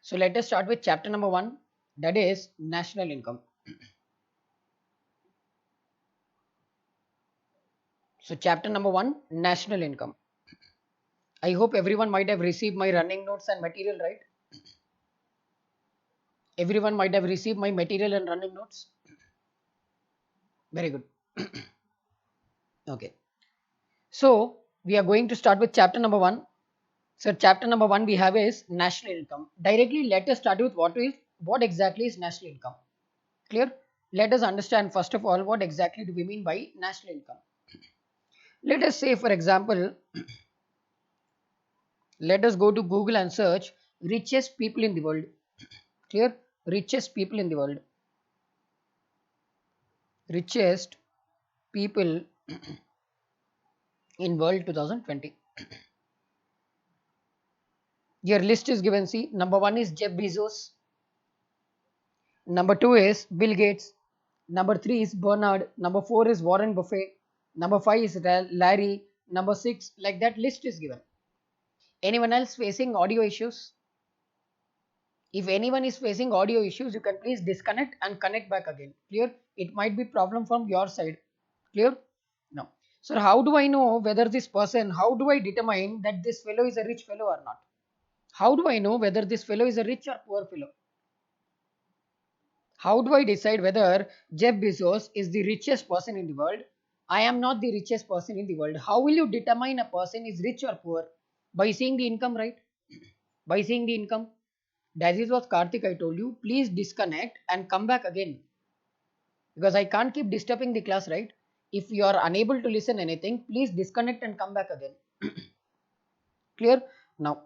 So let us start with chapter number 1, that is national income. So chapter number 1, national income. I hope everyone might have received my running notes and material, right? Everyone might have received my material and running notes. Very good. Okay. So we are going to start with chapter number 1. So chapter number 1 we have is national income. Directly let us start with what exactly is national income. Clear? Let us understand first of all what exactly do we mean by national income. Let us say for example, let us go to Google and search richest people in the world. Clear? Richest people in the world. Richest people in world 2020. Your list is given. See, number 1 is Jeff Bezos. Number 2 is Bill Gates. Number 3 is Bernard. Number 4 is Warren Buffett. Number 5 is Larry. Number 6, like that list is given. Anyone else facing audio issues? If anyone is facing audio issues, you can please disconnect and connect back again. Clear? It might be problem from your side. Clear? No. So how do I know whether this person, how do I determine that this fellow is a rich fellow or not? How do I know whether this fellow is a rich or poor fellow? How do I decide whether Jeff Bezos is the richest person in the world? I am not the richest person in the world. How will you determine a person is rich or poor? By seeing the income, right? By seeing the income. That is what Karthik I told you. Please disconnect and come back again. Because I can't keep disturbing the class, right? If you are unable to listen anything, please disconnect and come back again. Clear? Now,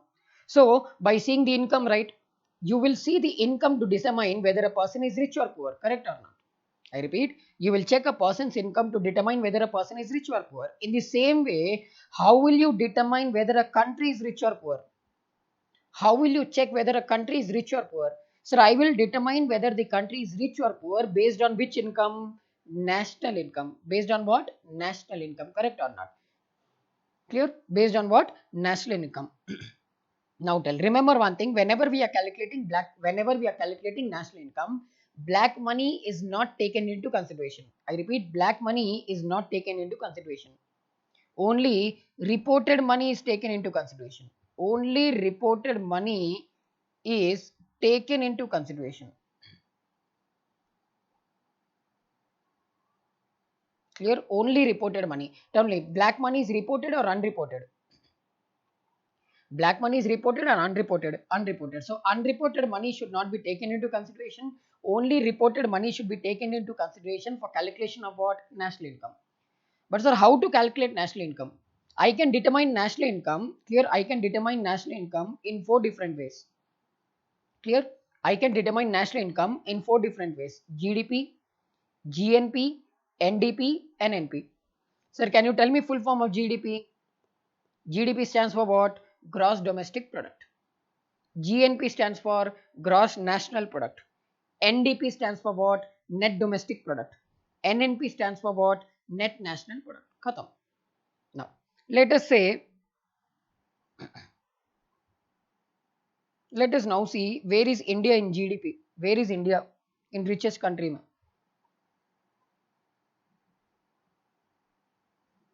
so by seeing the income, right, you will see the income to determine whether a person is rich or poor, correct or not? I repeat, you will check a person's income to determine whether a person is rich or poor. In the same way, how will you determine whether a country is rich or poor? How will you check whether a country is rich or poor? Sir, I will determine whether the country is rich or poor based on which income? National income. Based on what? National income, correct or not? Clear? Based on what? National income. Now tell, remember one thing, whenever we are calculating national income, black money is not taken into consideration. I repeat, black money is not taken into consideration. Only reported money is taken into consideration. Only reported money is taken into consideration. Clear? Only reported money. Tell me, black money is reported or unreported? Black money is reported or unreported? Unreported. So unreported money should not be taken into consideration. Only reported money should be taken into consideration for calculation of what? National income. But sir, how to calculate national income? I can determine national income. Clear? I can determine national income in 4 different ways. Clear? I can determine national income in 4 different ways. GDP, GNP, NDP, and NP. Sir, can you tell me full form of GDP? GDP stands for what? Gross domestic product. GNP stands for gross national product. NDP stands for what? Net domestic product. NNP stands for what? Net national product. Khatam. Now, let us say, let us now see where is India in GDP? Where is India in richest country?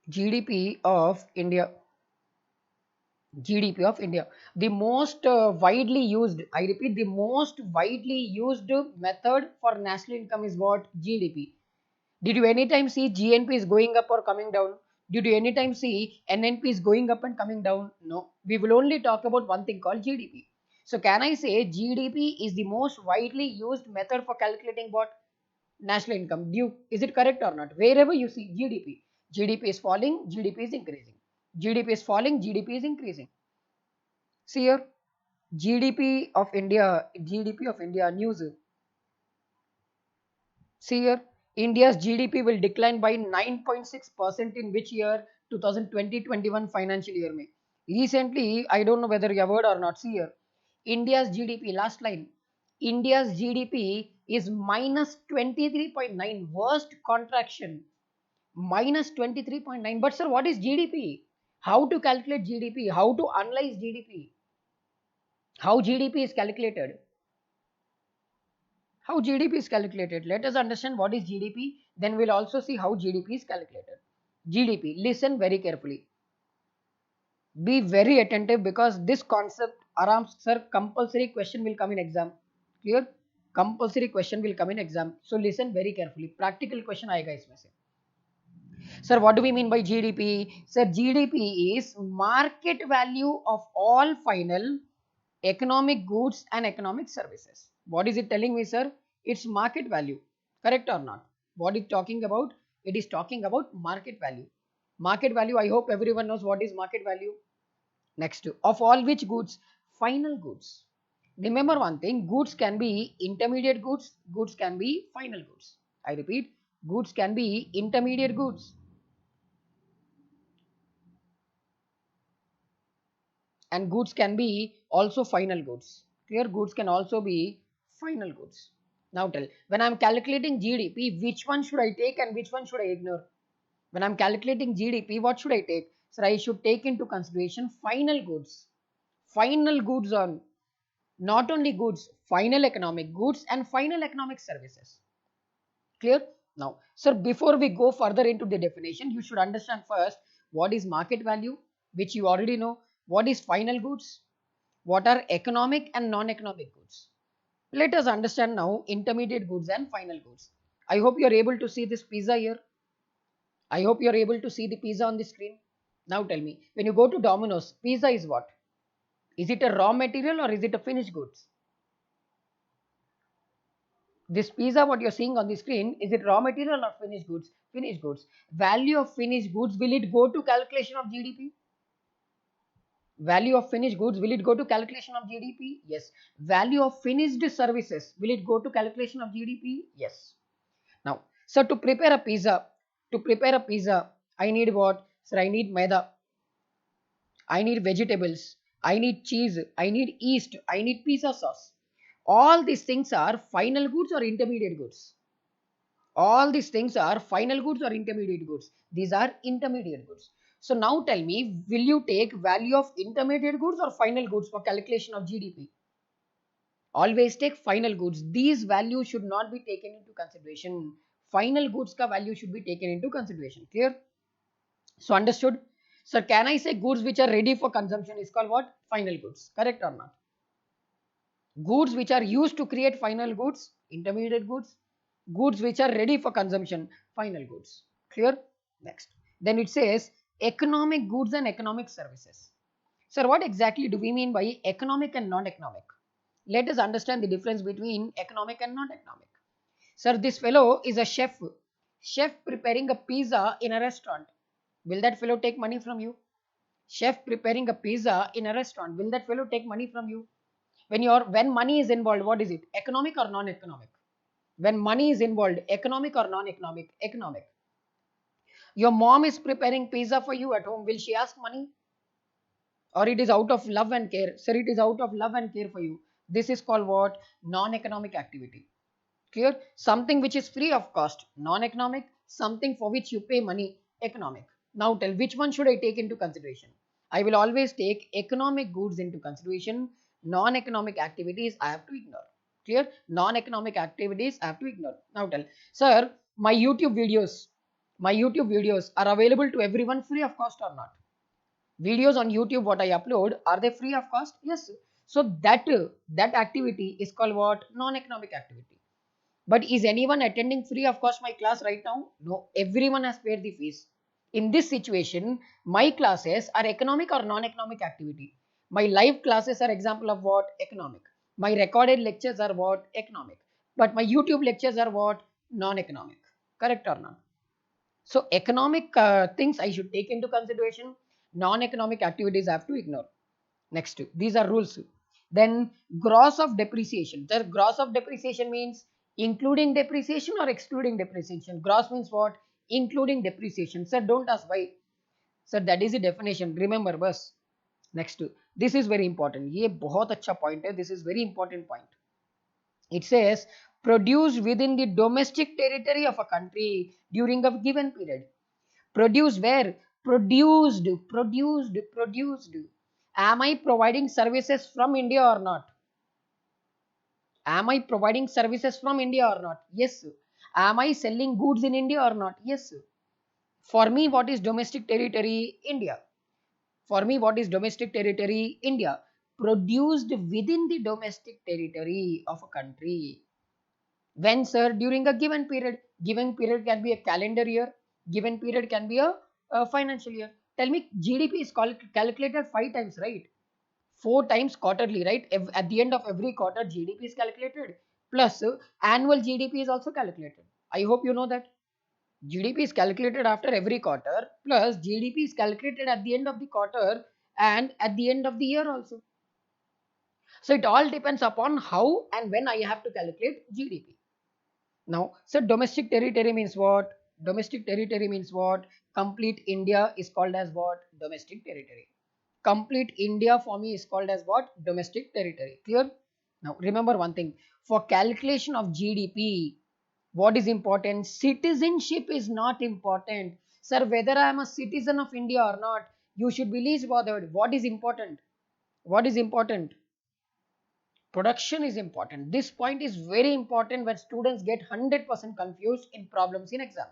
GDP of India. GDP of India. The most widely used, I repeat, the most widely used method for national income is what? GDP. Did you anytime see GNP is going up or coming down? Did you anytime see NNP is going up and coming down? No. We will only talk about one thing called GDP. So can I say GDP is the most widely used method for calculating what? National income. Is it correct or not? Wherever you see GDP, GDP is falling, GDP is increasing. GDP is falling, GDP is increasing. See here, GDP of India news. See here, India's GDP will decline by 9.6% in which year? 2020-21 financial year में. Recently, I don't know whether you have heard or not. See here, India's GDP, last line. India's GDP is minus 23.9, worst contraction. Minus 23.9. But sir, what is GDP? How to calculate GDP? How to analyze GDP? How GDP is calculated? How GDP is calculated? Let us understand what is GDP. Then we'll also see how GDP is calculated. GDP. Listen very carefully. Be very attentive because this concept, Aram sir, compulsory question will come in exam. Clear? Compulsory question will come in exam. So listen very carefully. Practical question आएगा इसमें से. Sir, what do we mean by GDP? Sir, GDP is market value of all final economic goods and economic services. What is it telling me, sir? It's market value. Correct or not? What is talking about? It is talking about market value. Market value, I hope everyone knows what is market value. Next, of all which goods? Final goods. Remember one thing, goods can be intermediate goods, goods can be final goods. I repeat, goods can be intermediate goods and goods can be also final goods. Clear? Goods can also be final goods. Now tell, when I am calculating GDP, which one should I take and which one should I ignore? When I am calculating GDP, what should I take? So I should take into consideration final goods. Final goods on not only goods, final economic goods and final economic services. Clear? Now, sir, before we go further into the definition, you should understand first what is market value, which you already know, what is final goods, what are economic and non-economic goods. Let us understand now intermediate goods and final goods. I hope you are able to see this pizza here. I hope you are able to see the pizza on the screen. Now tell me, when you go to Domino's, pizza is what? Is it a raw material or is it a finished goods? This pizza, what you're seeing on the screen, is it raw material or finished goods? Finished goods. Value of finished goods, will it go to calculation of GDP? Value of finished goods, will it go to calculation of GDP? Yes. Value of finished services, will it go to calculation of GDP? Yes. Now, so to prepare a pizza, I need what? Sir, I need maida, I need vegetables, I need cheese, I need yeast, I need pizza sauce. All these things are final goods or intermediate goods? All these things are final goods or intermediate goods? These are intermediate goods. So now tell me, will you take value of intermediate goods or final goods for calculation of GDP? Always take final goods. These values should not be taken into consideration. Final goods ka value should be taken into consideration. Clear? So understood? Sir, can I say goods which are ready for consumption is called what? Final goods. Correct or not? Goods which are used to create final goods, intermediate goods. Goods which are ready for consumption, final goods. Clear? Next. Then it says economic goods and economic services. Sir, what exactly do we mean by economic and non-economic? Let us understand the difference between economic and non-economic. Sir, this fellow is a chef. Chef preparing a pizza in a restaurant. Will that fellow take money from you? Chef preparing a pizza in a restaurant. Will that fellow take money from you? When money is involved, what is it? Economic or non-economic? When money is involved, economic or non-economic? Economic. Your mom is preparing pizza for you at home. Will she ask money? Or it is out of love and care? Sir, it is out of love and care for you. This is called what? Non-economic activity. Clear? Something which is free of cost, non-economic. Something for which you pay money, economic. Now tell, which one should I take into consideration? I will always take economic goods into consideration. Non-economic activities I have to ignore. Clear? Non-economic activities I have to ignore. Now tell, sir, my YouTube videos are available to everyone free of cost or not? Videos on YouTube what I upload, are they free of cost? Yes. So that activity is called what? Non-economic activity. But is anyone attending free of cost my class right now? No, everyone has paid the fees. In this situation, my classes are economic or non-economic activity. My live classes are example of what? Economic. My recorded lectures are what? Economic. But my YouTube lectures are what? Non-economic. Correct or not? So economic things I should take into consideration. Non-economic activities I have to ignore. Next, these are rules. Then gross of depreciation. The gross of depreciation means including depreciation or excluding depreciation. Gross means what? Including depreciation. Sir, don't ask why. Sir, that is the definition. Remember, bus. Next, this is very important. ये बहुत अच्छा point है. This is very important point. It says produced within the domestic territory of a country during a given period. Produced where? Produced. Am I providing services from India or not? Am I providing services from India or not? Yes. Am I selling goods in India or not? Yes. For me, what is domestic territory? India. For me, what is domestic territory? India. Produced within the domestic territory of a country. When, sir? During a given period. Given period can be a calendar year. Given period can be a financial year. Tell me, GDP is calculated 5 times, right? 4 times quarterly, right? At the end of every quarter, GDP is calculated. Plus, annual GDP is also calculated. I hope you know that. GDP is calculated after every quarter, plus GDP is calculated at the end of the quarter and at the end of the year also. So it all depends upon how and when I have to calculate GDP. Now, so domestic territory means what? Domestic territory means what? Complete India is called as what? Domestic territory. Complete India for me is called as what? Domestic territory. Clear? Now, remember one thing. For calculation of GDP, what is important? Citizenship is not important. Sir, whether I am a citizen of India or not, you should be least bothered. What is important? What is important? Production is important. This point is very important when students get 100% confused in problems in exam.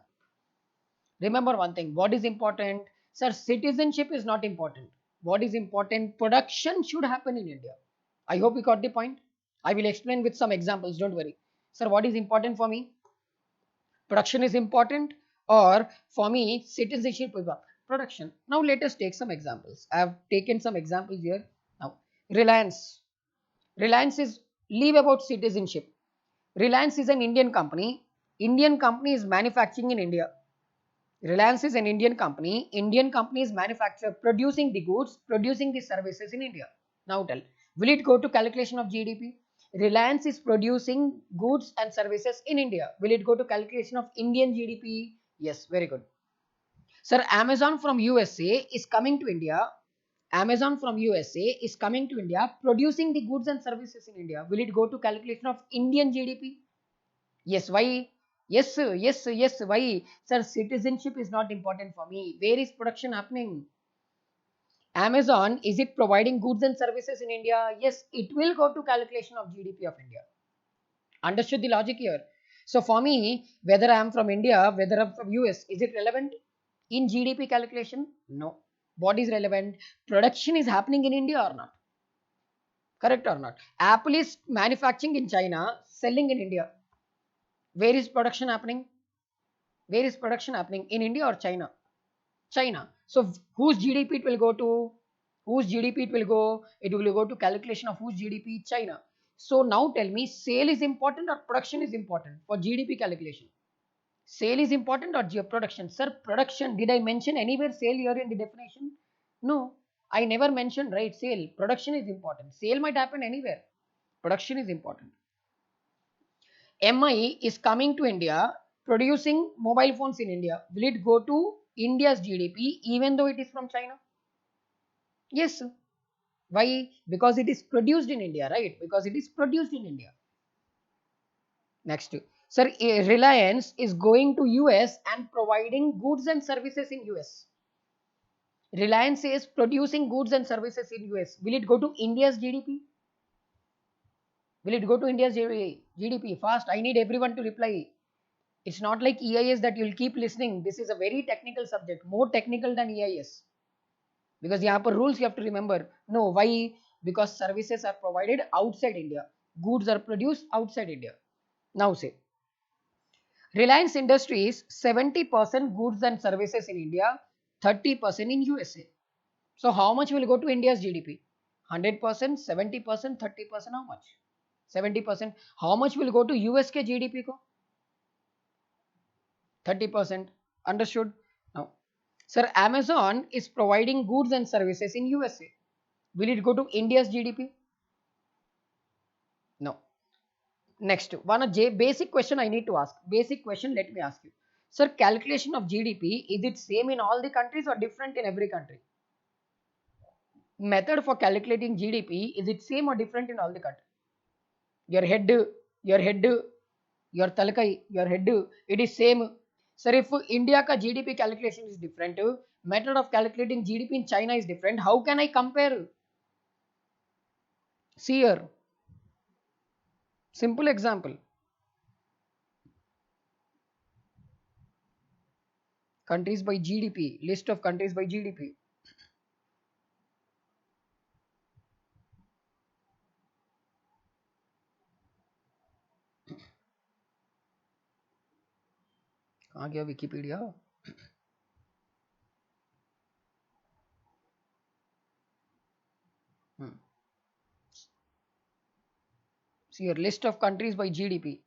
Remember one thing. What is important? Sir, citizenship is not important. What is important? Production should happen in India. I hope you got the point. I will explain with some examples. Don't worry. Sir, what is important for me? Production is important, or for me citizenship is production. Now let us take some examples. I have taken some examples here. Now, Reliance is, leave about citizenship. Reliance is an Indian company. Indian company is manufacturing in India. Reliance is an Indian company. Indian company is manufacturer, producing the goods, producing the services in India. Now tell, will it go to calculation of GDP? Reliance is producing goods and services in India. Will it go to calculation of Indian GDP? Yes, very good. Sir, Amazon from USA is coming to India. Amazon from USA is coming to India, producing the goods and services in India. Will it go to calculation of Indian GDP? Yes, why? Yes, sir, yes, sir, yes, sir, why? Sir, citizenship is not important for me. Where is production happening? Amazon, is it providing goods and services in India? Yes, it will go to calculation of GDP of India. Understood the logic here? So for me, whether I am from India, whether I'm from US, is it relevant in GDP calculation? No. What is relevant? Production is happening in India or not? Correct or not? Apple is manufacturing in China, selling in India. Where is production happening? Where is production happening? In India or China? China. So whose GDP it will go to? Whose GDP it will go? It will go to calculation of whose GDP? China. So now tell me, sale is important or production is important for GDP calculation? Sale is important or production? Sir, production. Did I mention anywhere sale here in the definition? No, I never mentioned, right? Sale. Production is important. Sale might happen anywhere. Production is important. MI is coming to India, producing mobile phones in India. Will it go to India's GDP even though it is from China? Yes. Why? Because it is produced in India, right? Because it is produced in India. Next. Sir, Reliance is going to US and providing goods and services in US. Reliance is producing goods and services in US. Will it go to India's GDP? Will it go to India's GDP? Fast. I need everyone to reply. It's not like EIS that you'll keep listening. This is a very technical subject, more technical than EIS. Because यहाँ पर rules you have to remember. No, why? Because services are provided outside India. Goods are produced outside India. Now say, Reliance Industries 70% goods and services in India, 30% in USA. So how much will go to India's GDP? 100%, 70%, 30%, how much? 70%. How much will go to US के GDP को? 30%. Understood? Now, sir, Amazon is providing goods and services in USA. Will it go to India's GDP? No. Next, one basic question I need to ask. Basic question, let me ask you. Sir, calculation of GDP, is it same in all the countries or different in every country? Method for calculating GDP, is it same or different in all the countries? Your head, your talakai, your head, it is same. Sir, if India ka GDP calculation is different, method of calculating GDP in China is different, how can I compare? See here, simple example. Countries by GDP, list of countries by GDP. कहाँ गया Wikipedia? Hmm. See your list of countries by GDP.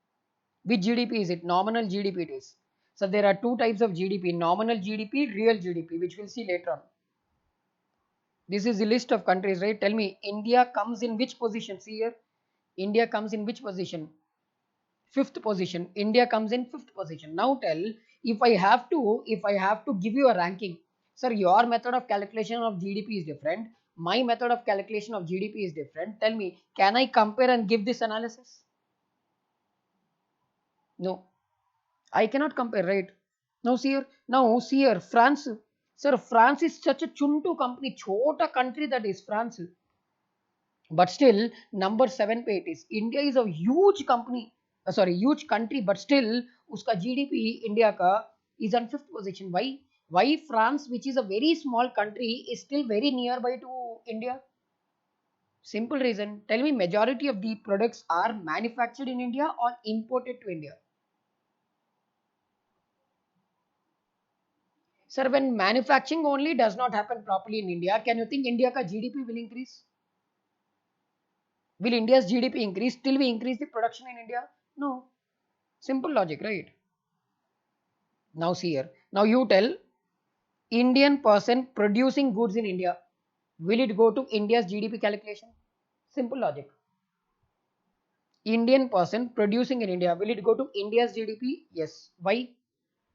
Which GDP is it? Nominal GDP it is. So there are two types of GDP: nominal GDP, real GDP, which we'll see later on. This is the list of countries, right? Tell me, India comes in which position? See here, India comes in which position? Fifth position. India comes in fifth position. Now tell, if I have to give you a ranking, sir, your method of calculation of GDP is different. My method of calculation of GDP is different. Tell me, can I compare and give this analysis? No, I cannot compare, right? Now see here, France. Sir, France is such a chuntu company, chota country that is France. But still, number 7 पे it is. India is a huge company, sorry, huge country, but still, उसका GDP India का is on fifth position. Why? Why France, which is a very small country, is still very nearby to India? Simple reason. Tell me, majority of the products are manufactured in India or imported to India? Sir, when manufacturing only does not happen properly in India, can you think India ka GDP will increase? Will India's GDP increase till we increase the production in India? No. Simple logic, right? Now see here. Now you tell, Indian person producing goods in India, will it go to India's GDP calculation? Simple logic. Indian person producing in India, will it go to India's GDP? Yes. Why?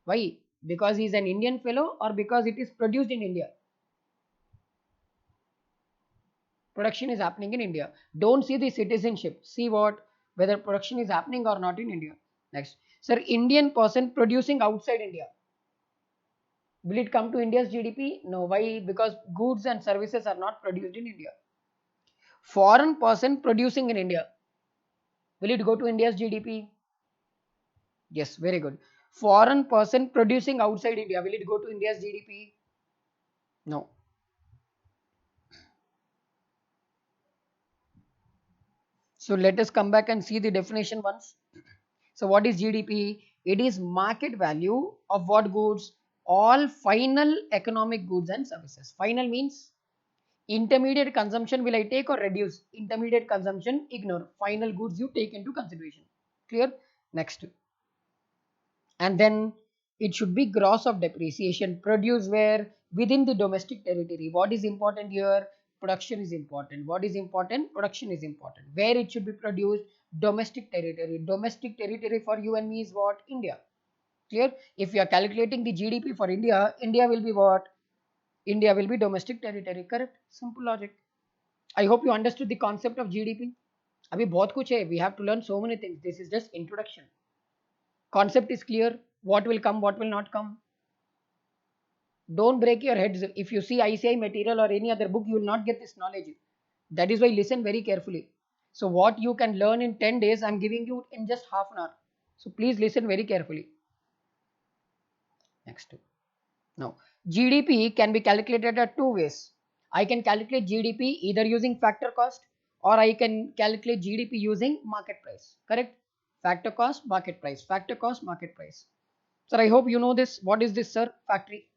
Why? Because he is an Indian fellow or because it is produced in India? Production is happening in India. Don't see the citizenship. See what? Whether production is happening or not in India. Next. Sir, Indian person producing outside India. Will it come to India's GDP? No. Why? Because goods and services are not produced in India. Foreign person producing in India. Will it go to India's GDP? Yes, very good. Foreign person producing outside India. Will it go to India's GDP? No. So let us come back and see the definition once. So what is GDP? It is market value of what goods? All final economic goods and services. Final means intermediate consumption will I take or reduce? Intermediate consumption ignore. Final goods you take into consideration. Clear? Next. And then it should be gross of depreciation. Produce where? Within the domestic territory. What is important here? Production is important. What is important? Production is important. Where it should be produced? Domestic territory. Domestic territory for you and me is what? India. Clear? If you are calculating the GDP for India, India will be what? India will be domestic territory. Correct? Simple logic. I hope you understood the concept of GDP. अभी बहुत कुछ है. We have to learn so many things. This is just introduction. Concept is clear. What will come, what will not come. Don't break your heads. If you see ICI material or any other book, you will not get this knowledge. That is why listen very carefully. So what you can learn in 10 days, I am giving you in just half an hour. So please listen very carefully. Next. Now, GDP can be calculated at two ways. I can calculate GDP either using factor cost or I can calculate GDP using market price. Correct? Factor cost, market price. Factor cost, market price. Sir, I hope you know this. What is this, sir? Factory.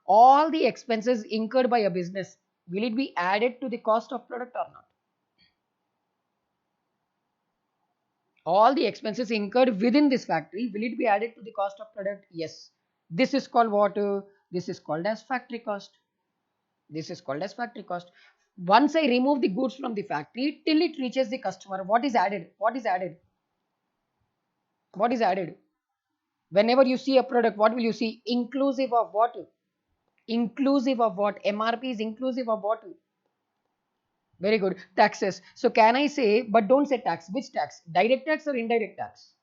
All the expenses incurred by a business, will it be added to the cost of product or not? All the expenses incurred within this factory, will it be added to the cost of product? Yes. This is called what? This is called as factory cost. This is called as factory cost. Once I remove the goods from the factory till it reaches the customer, what is added? What is added? What is added? Whenever you see a product, what will you see? Inclusive of what? Inclusive of what? MRP is inclusive of what? Very good. Taxes. So can I say, but don't say tax. Which tax? Direct tax or indirect tax?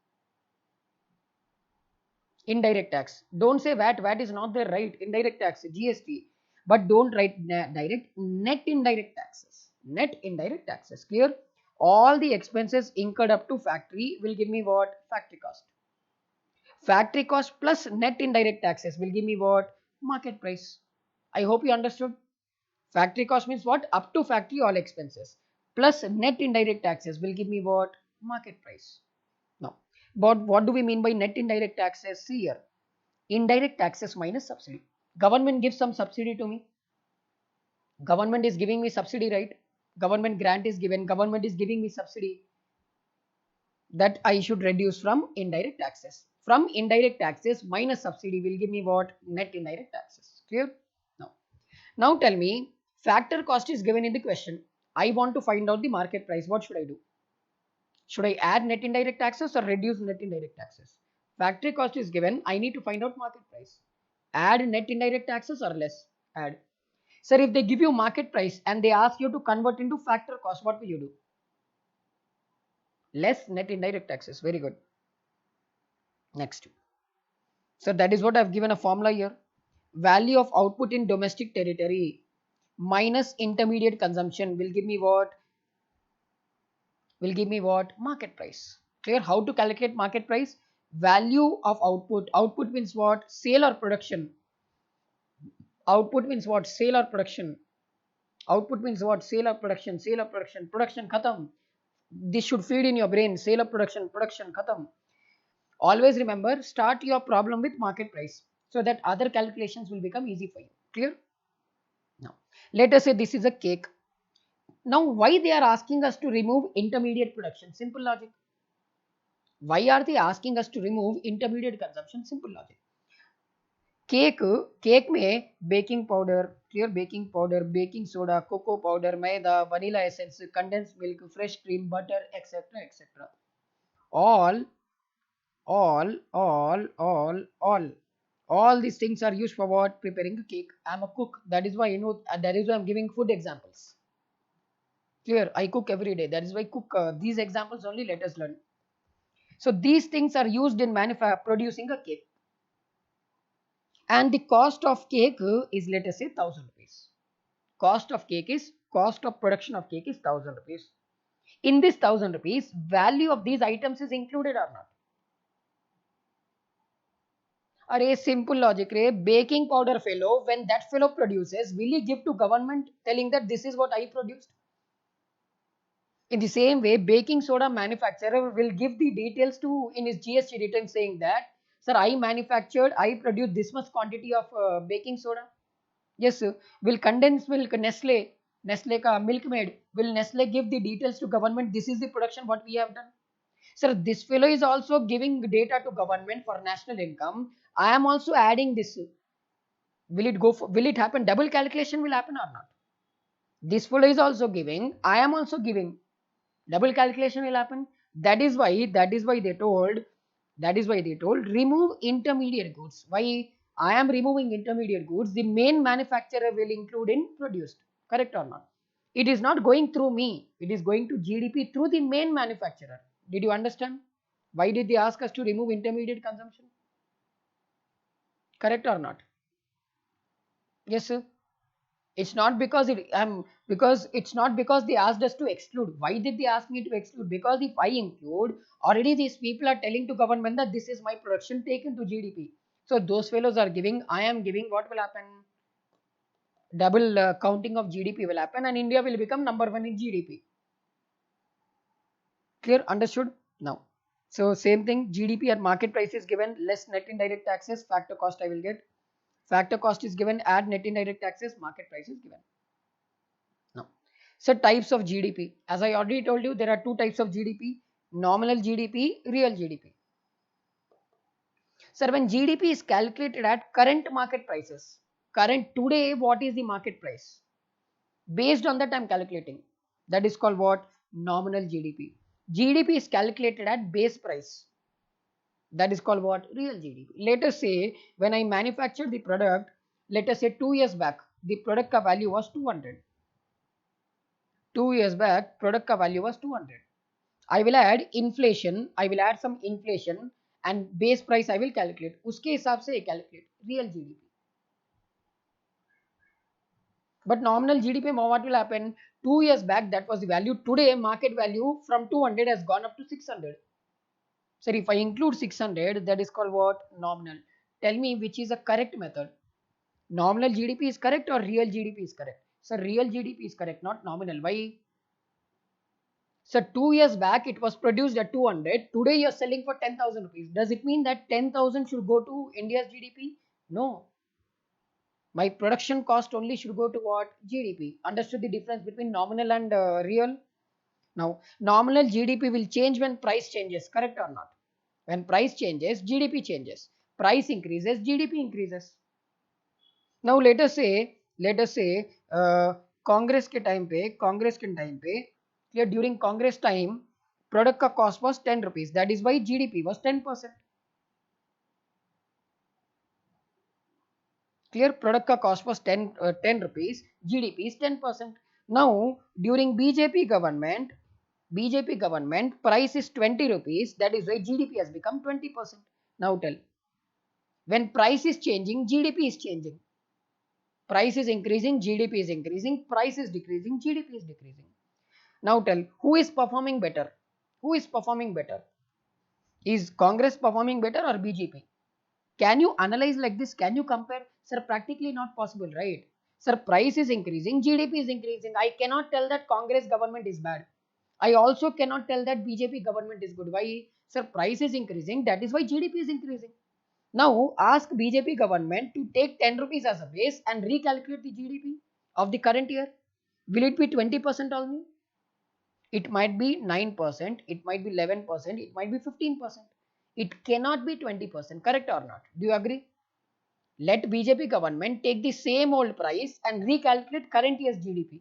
Indirect tax. Don't say VAT. VAT is not there, right? Indirect tax, GST. But don't write direct. Net indirect taxes. Net indirect taxes. Clear? All the expenses incurred up to factory will give me what? Factory cost. Factory cost plus net indirect taxes will give me what? Market price. I hope you understood. Factory cost means what? Up to factory all expenses plus net indirect taxes will give me what? Market price. Now, but what do we mean by net indirect taxes? See here, indirect taxes minus subsidy. Government gives some subsidy to me. Government is giving me subsidy, right? Government grant is given. Government is giving me subsidy that I should reduce from indirect taxes. From indirect taxes minus subsidy will give me what? Net indirect taxes. Clear? Now, now tell me, factor cost is given in the question. I want to find out the market price. What should I do? Should I add net indirect taxes or reduce net indirect taxes? Factory cost is given. I need to find out market price. Add net indirect taxes or less? Add. Sir, if they give you market price and they ask you to convert into factor cost, what will you do? Less net indirect taxes. Very good. Next. So that is what I've given a formula here. Value of output in domestic territory minus intermediate consumption will give me what? Will give me what? Market price. Clear? How to calculate market price? Value of output. Output means what? Sale or production. Output means what? Sale or production. Output means what? Sale or production. Sale or production. Production khatam. This should feed in your brain. Sale or production. Production khatam. Always remember, start your problem with market price so that other calculations will become easy for you. Clear? Now, let us say this is a cake. Now, why they are asking us to remove intermediate production? Simple logic. Why are they asking us to remove intermediate consumption? Simple logic. Cake cake में baking powder, clear, baking powder, baking soda, cocoa powder, maida, vanilla essence, condense milk, fresh cream, butter, etcetera etcetera. all all these things are used for what? Preparing a cake. I'm a cook, that is why you know, that is why I'm giving food examples. Clear? I cook every day, that is why I cook these examples only. Let us learn. So these things are used in producing a cake, and the cost of cake is, let us say, 1000 rupees. Cost of cake is, cost of production of cake is 1000 rupees. In this 1000 rupees, value of these items is included or not? Array, simple logic रे. Baking powder fellow, when that fellow produces, will he give to government telling that this is what I produced? In the same way, baking soda manufacturer will give the details to in his GST return saying that, sir, I produced this much quantity of baking soda. Yes, sir. Will condensed milk, Nestle ka Milkmaid, will Nestle give the details to government? This is the production what we have done. Sir, this fellow is also giving data to government for national income. I am also adding this. Will it happen? Double calculation will happen or not? This fellow is also giving. I am also giving. Double calculation will happen. That is why they told remove intermediate goods. Why I am removing intermediate goods? The main manufacturer will include in produced. Correct or not? It is not going through me. It is going to GDP through the main manufacturer. Did you understand? Why did they ask us to remove intermediate consumption? Correct or not? Yes, sir. It's not because it's not because they asked us to exclude. Why did they ask me to exclude? Because if I include, already these people are telling to government that this is my production taken to GDP. So those fellows are giving, I am giving, what will happen? Double counting of GDP will happen and India will become number one in GDP. Clear? Understood? Now, so same thing, GDP at market price is given, less net indirect taxes, factor cost I will get. Factor cost is given, add net indirect taxes, market price is given. Now, so types of GDP. As I already told you, there are two types of GDP, nominal GDP, real GDP. Sir, when GDP is calculated at current market prices, current today, what is the market price? Based on that, I'm calculating. That is called what? Nominal GDP. GDP is calculated at base price. That is called what? Real GDP. Let us say when I manufactured the product, let us say 2 years back, the product ka value was 200. 2 years back, product ka value was 200. I will add inflation, I will add some inflation and base price I will calculate. Uske hisab se calculate real GDP. But nominal GDP, what will happen? 2 years back that was the value. Today market value from 200 has gone up to 600. So if I include 600, that is called what? Nominal. Tell me which is a correct method. Nominal GDP is correct or real GDP is correct? So real GDP is correct, not nominal. Why? So 2 years back it was produced at 200. Today you are selling for 10,000 rupees. Does it mean that 10,000 should go to India's GDP? No. My production cost only should go to what? GDP. Understood the difference between nominal and real? Now, nominal GDP will change when price changes, correct or not? When price changes, GDP changes. Price increases, GDP increases. Now let us say Congress के time पे clear during Congress time product का cost was 10 rupees. That is why GDP was 10%. Clear, product का cost was 10 rupees, GDP is 10%. Now during BJP government price is 20 rupees. That is why GDP has become 20%. Now tell, when price is changing, GDP is changing. Price is increasing, GDP is increasing. Price is decreasing, GDP is decreasing. Now tell, who is performing better? Who is performing better? Is Congress performing better or BJP? Can you analyze like this? Can you compare? Sir, practically not possible, right? Sir, price is increasing, GDP is increasing. I cannot tell that Congress government is bad. I also cannot tell that BJP government is good. Why? Sir, price is increasing. That is why GDP is increasing. Now ask BJP government to take 10 rupees as a base and recalculate the GDP of the current year. Will it be 20% only? It might be 9%, it might be 11%, it might be 15%. It cannot be 20%, correct or not? Do you agree? Let BJP government take the same old price and recalculate current year's GDP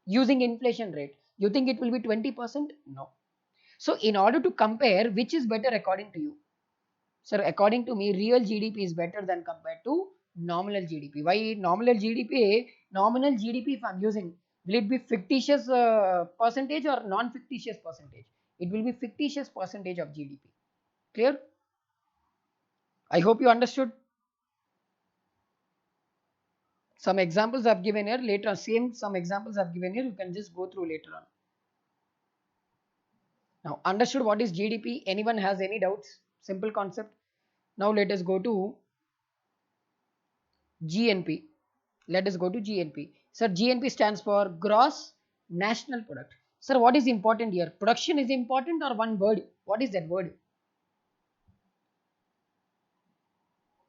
using inflation rate. You think it will be 20%? No. So in order to compare, which is better according to you? Sir, according to me, real GDP is better than compared to nominal GDP. Why nominal GDP? Nominal GDP, if I'm using, will it be fictitious percentage or non-fictitious percentage? It will be fictitious percentage of GDP. Clear? I hope you understood. Some examples I've given here later on. Some examples I've given here. You can just go through later on. Now, understood what is GDP? Anyone has any doubts? Simple concept. Now, let us go to GNP. Let us go to GNP. Sir, GNP stands for Gross National Product. Sir, what is important here? Production is important or one word? What is that word?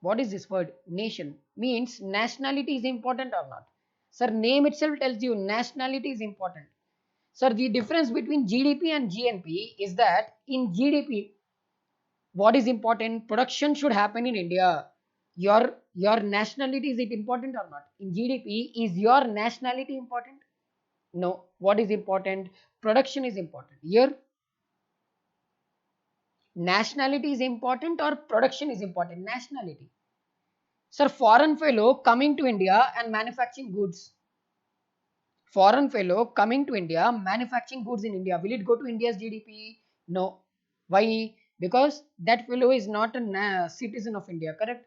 What is this word? Nation. Means nationality is important or not? Sir, name itself tells you nationality is important. Sir, the difference between GDP and GNP is that in GDP, what is important? Production should happen in India. Your nationality, is it important or not? In GDP, is your nationality important? No. What is important? Production is important. Here, nationality is important or production is important? Nationality. Sir, foreign fellow coming to India and manufacturing goods. Foreign fellow coming to India, manufacturing goods in India. Will it go to India's GDP? No. Why? Because that fellow is not a citizen of India, correct?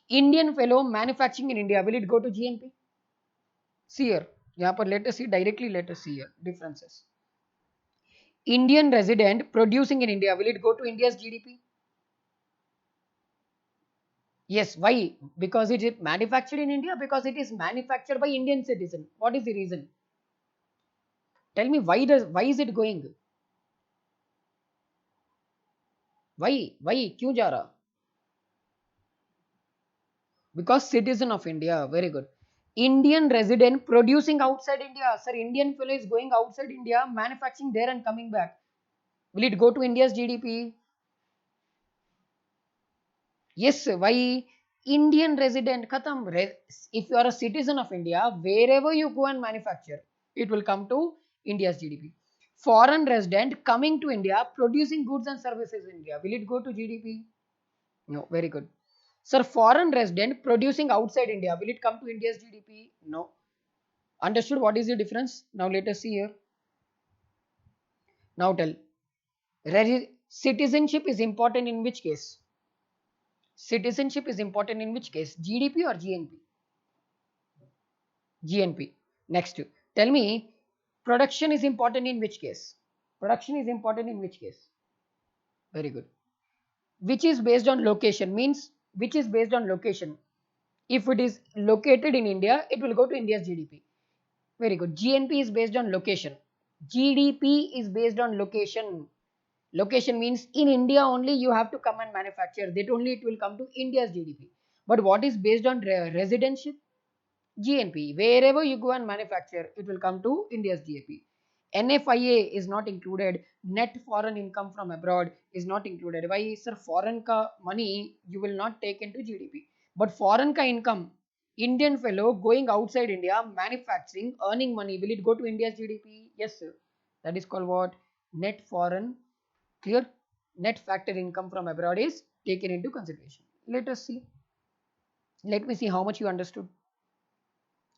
Indian fellow manufacturing in India, will it go to GNP? See here. यहाँ पर let us see directly, let us see here differences. Indian resident producing in India, will it go to India's GDP? Yes. Why? Because it is manufactured in India, because it is manufactured by Indian citizen. What is the reason? Tell me why is it going? Why? क्यों जा रहा? Because citizen of India. Very good. Indian resident producing outside India. Sir, Indian fellow is going outside India, manufacturing there and coming back. Will it go to India's GDP? Yes. Why? Indian resident. Khatam. If you are a citizen of India, wherever you go and manufacture, it will come to India's GDP. Foreign resident coming to India, producing goods and services in India. Will it go to GDP? No. Very good. Sir, foreign resident producing outside India, will it come to India's GDP? No. Understood what is the difference? Now let us see here. Now tell. Citizenship is important in which case? Citizenship is important in which case? GDP or GNP? GNP. Next, tell me, Production is important in which case? Production is important in which case? Very good. Which is based on location means which is based on location. If it is located in India, it will go to India's GDP. Very good. GNP is based on location. GDP is based on location. Location means in India only you have to come and manufacture. That only it will come to India's GDP. But what is based on residentship? GNP. Wherever you go and manufacture, it will come to India's GNP. NFIA is not included. Net foreign income from abroad is not included. Why, sir? Foreign ka money you will not take into GDP. But foreign ka income, Indian fellow going outside India, manufacturing, earning money, will it go to India's GDP? Yes, sir. That is called what? Net foreign. Clear? Net factor income from abroad is taken into consideration. Let us see. Let me see how much you understood.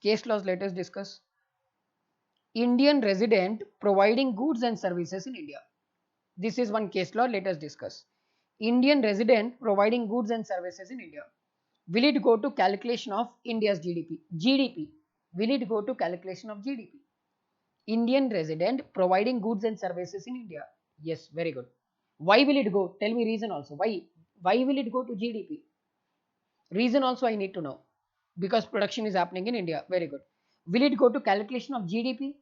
Case laws, let us discuss. Indian resident providing goods and services in India. This is one case law, let us discuss. Indian resident providing goods and services in India. Will it go to calculation of India's GDP? GDP. Will it go to calculation of GDP? Indian resident providing goods and services in India. Yes, very good. Why will it go? Tell me reason also. Why? Why will it go to GDP? Reason also I need to know. Because production is happening in India. Very good. Will it go to calculation of GDP?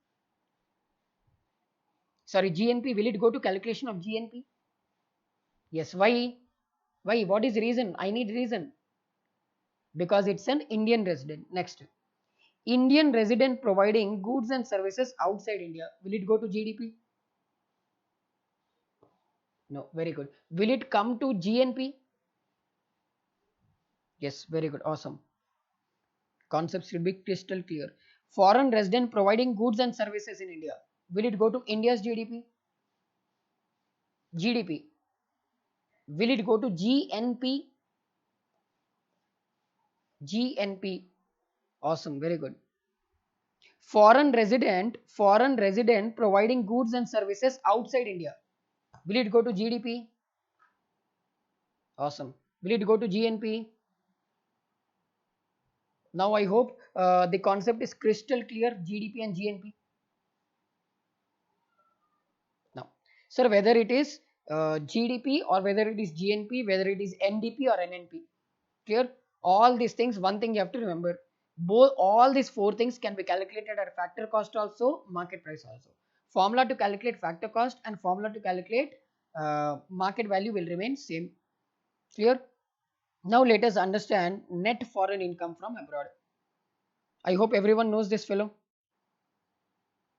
Sorry, GNP. Will it go to calculation of GNP? Yes. Why? Why? What is the reason? I need reason. Because it's an Indian resident. Next. Indian resident providing goods and services outside India. Will it go to GDP? No. Very good. Will it come to GNP? Yes. Very good. Awesome. Concepts should be crystal clear. Foreign resident providing goods and services in India. Will it go to India's GDP? GDP. Will it go to GNP? GNP. Awesome. Very good. Foreign resident providing goods and services outside India. Will it go to GDP? Awesome. Will it go to GNP? Now I hope the concept is crystal clear, GDP and GNP. Now, sir, whether it is GDP or whether it is GNP, whether it is NDP or NNP, clear? All these things, one thing you have to remember, both all these four things can be calculated at factor cost also, market price also. Formula to calculate factor cost and formula to calculate market value will remain same. Clear? Now let us understand net foreign income from abroad. I hope everyone knows this fellow.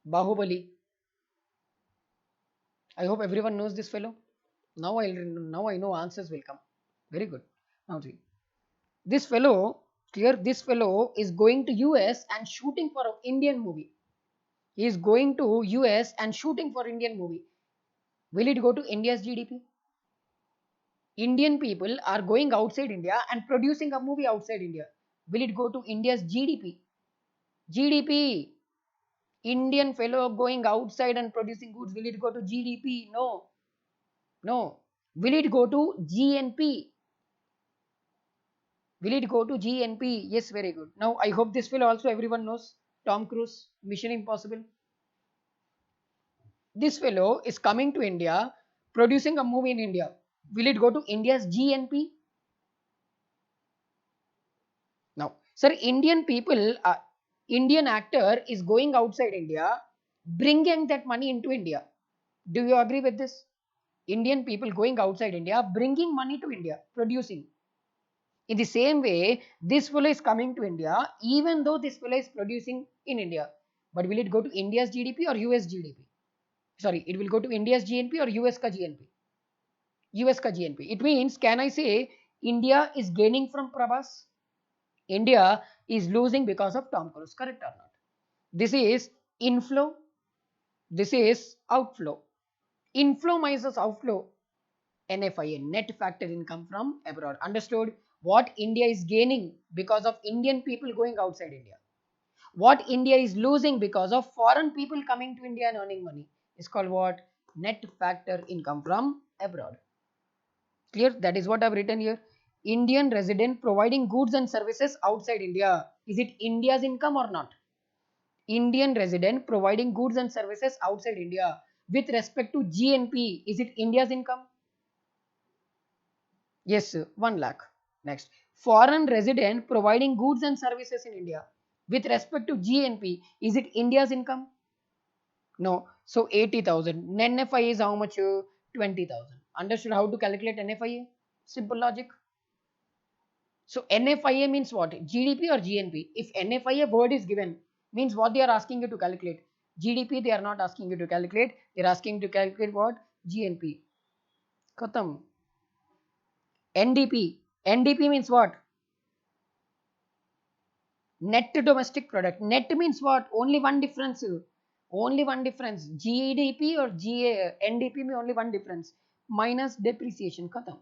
Bahubali. I hope everyone knows this fellow. Now I know answers will come. Very good. Now see. This fellow, clear, this fellow is going to US and shooting for an Indian movie. He is going to US and shooting for Indian movie. Will it go to India's GDP? Indian people are going outside India and producing a movie outside India. Will it go to India's GDP? GDP. Indian fellow going outside and producing goods. Will it go to GDP? No. No. Will it go to GNP? Will it go to GNP? Yes, very good. Now I hope this will also everyone knows. Tom Cruise, Mission Impossible. This fellow is coming to India, producing a movie in India. Will it go to India's GNP? Now, sir, Indian actor is going outside India, bringing that money into India. Do you agree with this? Indian people going outside India, bringing money to India, producing. In the same way, this fellow is coming to India, even though this fellow is producing in India. But will it go to India's GDP or US GDP? Sorry, it will go to India's GNP or US ka GNP? US ka GNP. It means, can I say India is gaining from Prabhas? India is losing because of Tom Cruise, correct or not? This is inflow. This is outflow. Inflow minus outflow. NFIA, net factor income from abroad. Understood? What India is gaining because of Indian people going outside India. What India is losing because of foreign people coming to India and earning money is called what? Net factor income from abroad. Clear? That is what I've written here. Indian resident providing goods and services outside India. Is it India's income or not? Indian resident providing goods and services outside India with respect to GNP. Is it India's income? Yes, 1 lakh. Next, foreign resident providing goods and services in India with respect to GNP. Is it India's income? No. So 80,000. NFI is how much? 20,000. Understood how to calculate NFIA? Simple logic. So NFIA means what? GDP or GNP? If NFIA word is given, means what they are asking you to calculate? GDP they are not asking you to calculate. They are asking to calculate what? GNP. Khatam. NDP. NDP means what? Net domestic product. Net means what? Only one difference. Only one difference. GDP or NDP means only one difference. Minus depreciation. Khatam.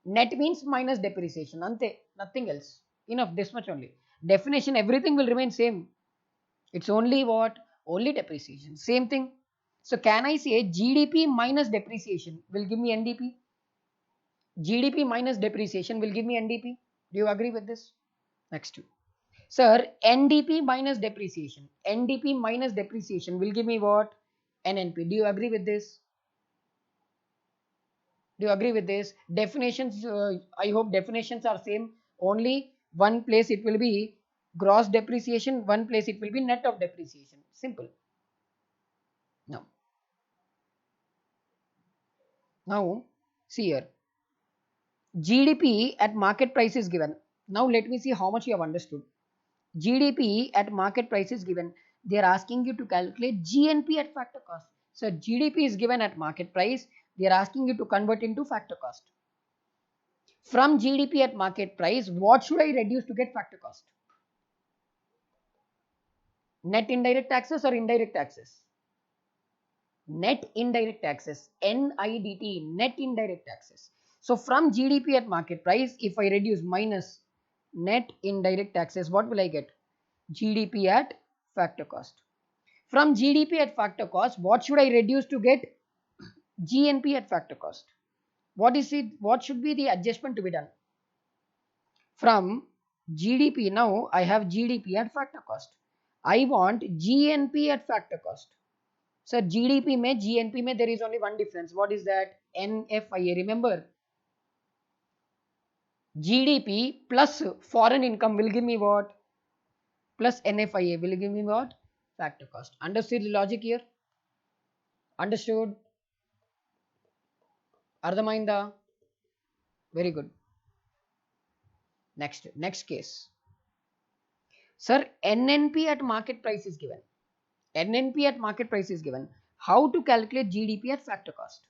Net means minus depreciation. Ante. Nothing else. Enough. This much only. Definition, everything will remain same. It's only what? Only depreciation. Same thing. So can I say GDP minus depreciation will give me NDP? GDP minus depreciation will give me NDP. Do you agree with this? Next. Sir, NDP minus depreciation. NDP minus depreciation will give me what? NNP. Do you agree with this? Do you agree with this? Definitions, I hope definitions are same. Only one place it will be gross depreciation, one place it will be net of depreciation. Simple. Now, now see here. GDP at market price is given. Now let me see how much you have understood. GDP at market price is given. They are asking you to calculate GNP at factor cost. So GDP is given at market price. They are asking you to convert into factor cost. From GDP at market price, what should I reduce to get factor cost? Net indirect taxes or indirect taxes? Net indirect taxes. NIDT. Net indirect taxes. So from GDP at market price, if I reduce minus net indirect taxes, what will I get? GDP at factor cost. From GDP at factor cost, what should I reduce to get GNP at factor cost? What is it? What should be the adjustment to be done? From GDP, now I have GDP at factor cost. I want GNP at factor cost. So GDP में GNP में there is only one difference. What is that? NFIA. Remember, GDP plus foreign income will give me what? Plus NFIA will give me what? Factor cost. Understood the logic here? Understood? అర్థమైందా? Very good. Next case. Sir, NNP at market price is given. NNP at market price is given. How to calculate GDP at factor cost?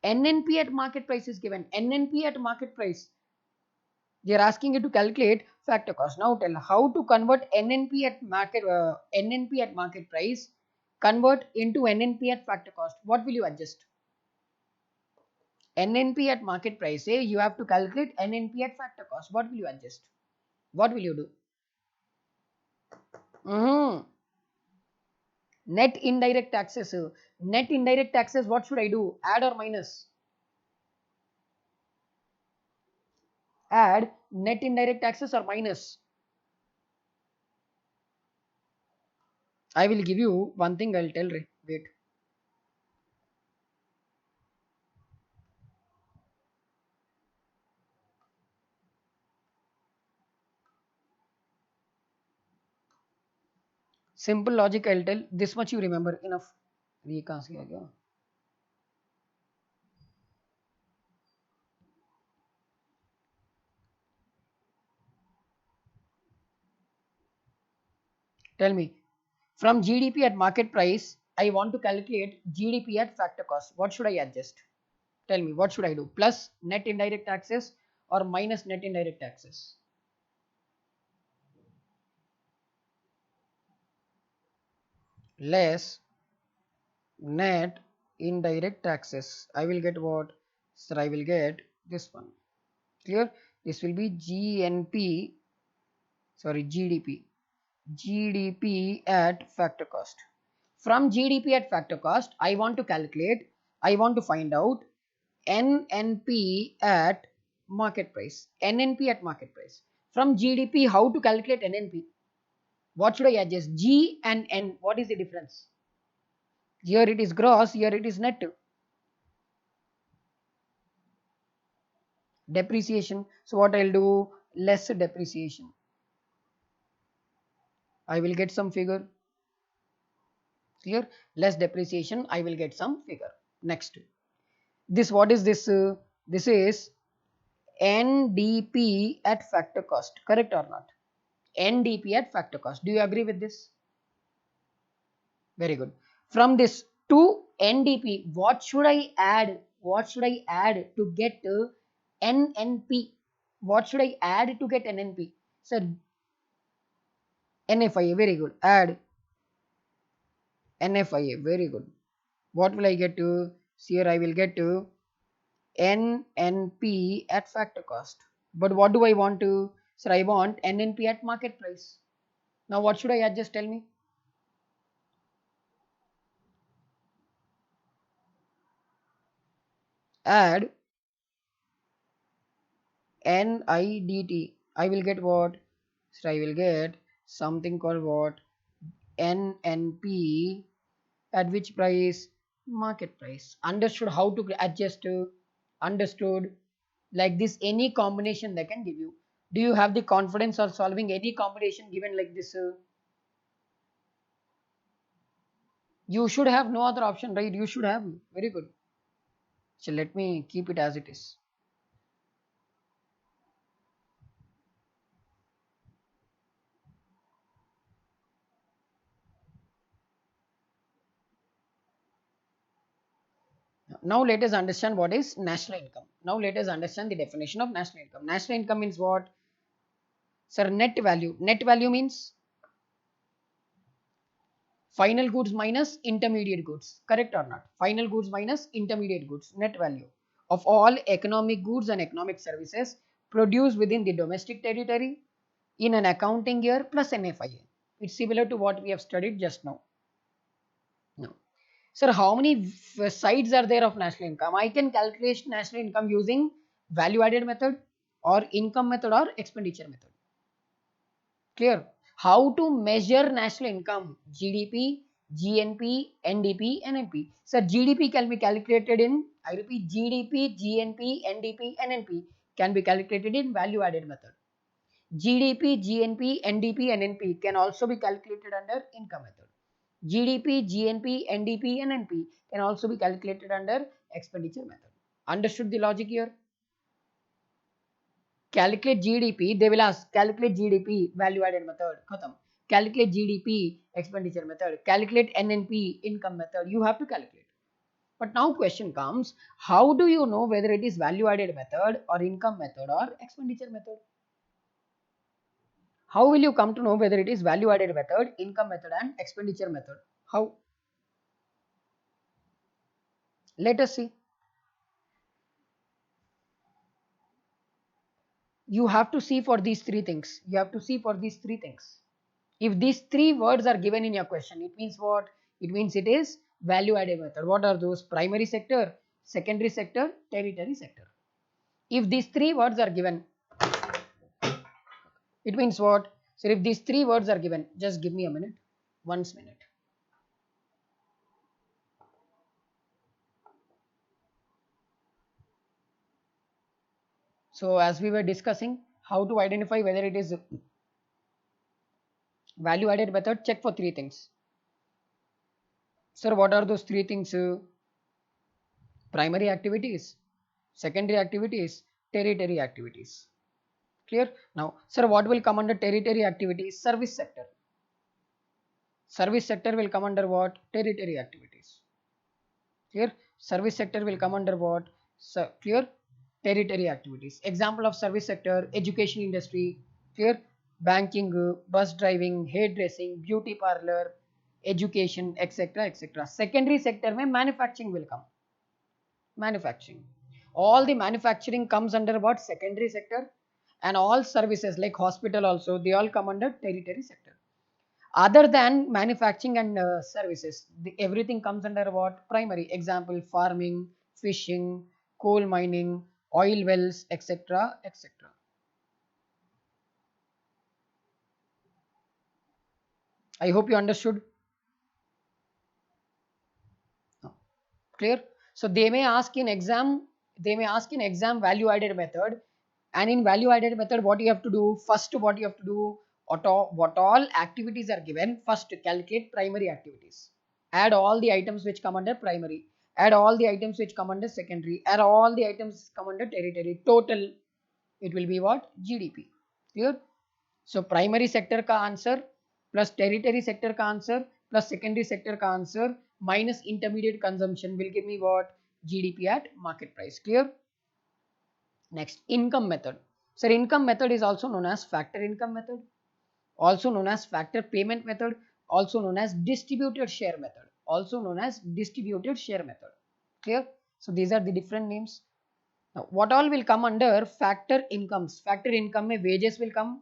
NNP at market price is given. NNP at market price. They are asking you to calculate factor cost. Now tell how to convert NNP at market price, convert into NNP at factor cost. What will you adjust? NNP at market price. Say you have to calculate NNP at factor cost. What will you adjust? What will you do? Net indirect taxes. Net indirect taxes. What should I do? Add or minus? Add net indirect taxes or minus? I will give you one thing. I'll tell. Wait. Simple logic. I'll tell. This much you remember. Enough. ये कहाँ से आ गया? Tell me. From GDP at market price, I want to calculate GDP at factor cost. What should I adjust? Tell me. What should I do? Plus net indirect taxes or minus net indirect taxes? Less net indirect taxes. I will get what? Sir, I will get this one. Clear? This will be GNP, sorry, GDP. GDP at factor cost. From GDP at factor cost, I want to calculate, I want to find out NNP at market price. NNP at market price. From GDP, how to calculate NNP? What should I adjust? G and N. What is the difference? Here it is gross, here it is net. Depreciation. So what I'll do? Less depreciation. I will get some figure. Clear? Less depreciation. I will get some figure. Next. This what is this? This is NDP at factor cost. Correct or not? NDP at factor cost. Do you agree with this? Very good. From this to NDP, what should I add? What should I add to get NNP? What should I add to get NNP? Sir, NFIA. Very good. Add NFIA. Very good. What will I get to? Here I will get to NNP at factor cost. But what do I want to? Sir, I want NNP at market price. Now what should I add? Just tell me. Add NIDT. I will get what? So I will get something called what? NNP at which price? Market price. Understood how to adjust to? Understood. Like this, any combination they can give you. Do you have the confidence of solving any combination given like this? You should have no other option, right? You should have. Very good. So let me keep it as it is. Now let us understand what is national income. Now let us understand the definition of national income. National income means what? Sir, net value. Net value means final goods minus intermediate goods. Correct or not? Final goods minus intermediate goods. Net value of all economic goods and economic services produced within the domestic territory in an accounting year plus NFIA. It's similar to what we have studied just now. Now, sir, how many sides are there of national income? I can calculate national income using value added method or income method or expenditure method. Clear? How to measure national income? GDP, GNP, NDP, NNP. Sir, GDP can be calculated in, I repeat, GDP, GNP, NDP, NNP can be calculated in value added method. GDP, GNP, NDP, NNP can also be calculated under income method. GDP, GNP, NDP, NNP can also be calculated under expenditure method. Understood the logic here? Calculate GDP, they will ask calculate GDP value added method. Khatam. Calculate GDP expenditure method. Calculate NNP income method. You have to calculate. But now question comes, how do you know whether it is value added method or income method or expenditure method? How will you come to know whether it is value added method, income method and expenditure method? How? Let us see. You have to see for these three things. You have to see for these three things. If these three words are given in your question, it means what? It means it is value added method. What are those? Primary sector, secondary sector, tertiary sector. If these three words are given, it means what? So if these three words are given, just give me a minute. Once minute. So as we were discussing how to identify whether it is value added method, check for three things. Sir, what are those three things? Primary activities, secondary activities, tertiary activities. Clear? Now, sir, what will come under tertiary activities? Service sector. Service sector will come under what? Tertiary activities. Clear? Service sector will come under what? Clear? Tertiary activities. Example of service sector, education industry. Clear? Banking, bus driving, hairdressing, beauty parlor, education, etc. etc. Secondary sector mein manufacturing will come. Manufacturing. All the manufacturing comes under what? Secondary sector. And all services like hospital also, they all come under tertiary sector. Other than manufacturing and services, everything comes under what? Primary. Example, farming, fishing, coal mining, oil wells, etc. etc. I hope you understood. Clear? So they may ask in exam, value added method, and in value added method, what you have to do first, what you have to do, what all activities are given. First, calculate primary activities. Add all the items which come under primary. Add all the items which come under secondary. Add all the items come under territory. Total, it will be what? GDP. Clear? So primary sector का answer plus territory sector का answer plus secondary sector का answer minus intermediate consumption will give me what? GDP at market price. Clear? Next, income method. Sir, income method is also known as factor income method, also known as factor payment method, also known as distributed share method, also known as distributed share method. Clear? So these are the different names. Now, what all will come under factor incomes? Factor income में wages will come,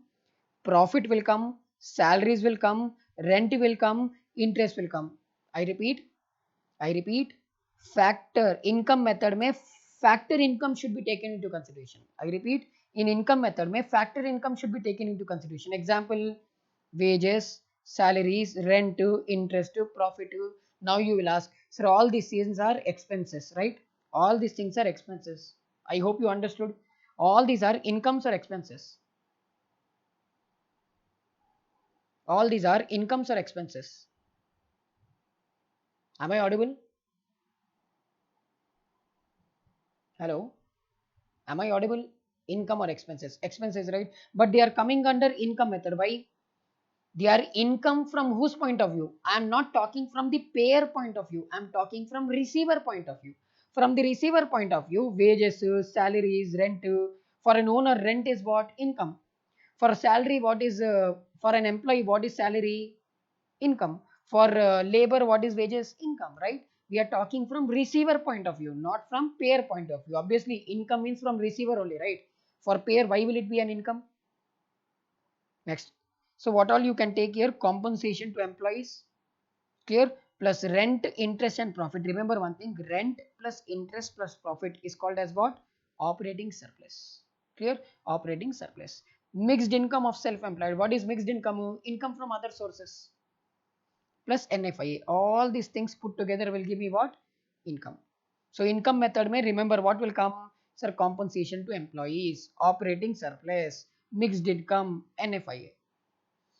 profit will come, salaries will come, rent will come, interest will come. I repeat, factor income method में factor income should be taken into consideration. I repeat, in income method में factor income should be taken into consideration. Example, wages, salaries, rent, interest, profit. Now you will ask, sir, all these things are expenses, right? All these things are expenses. I hope you understood. All these are incomes or expenses. All these are incomes or expenses. Am I audible? Hello? Am I audible? Income or expenses? Expenses, right? But they are coming under income method. Why? They are income from whose point of view? I am not talking from the payer point of view. I am talking from receiver point of view. From the receiver point of view, wages, salaries, rent. For an owner, rent is what? Income. For a salary, what is, for an employee, what is salary? Income. For labor, what is wages? Income, right? We are talking from receiver point of view, not from payer point of view. Obviously, income means from receiver only, right? For payer, why will it be an income? Next. So what all you can take here? Compensation to employees. Clear? Plus rent, interest and profit. Remember one thing, rent plus interest plus profit is called as what? Operating surplus. Clear? Operating surplus. Mixed income of self-employed. What is mixed income? Income from other sources plus NFIA. All these things put together will give me what? Income. So income method may remember what will come? Sir, compensation to employees, operating surplus, mixed income, NFIA.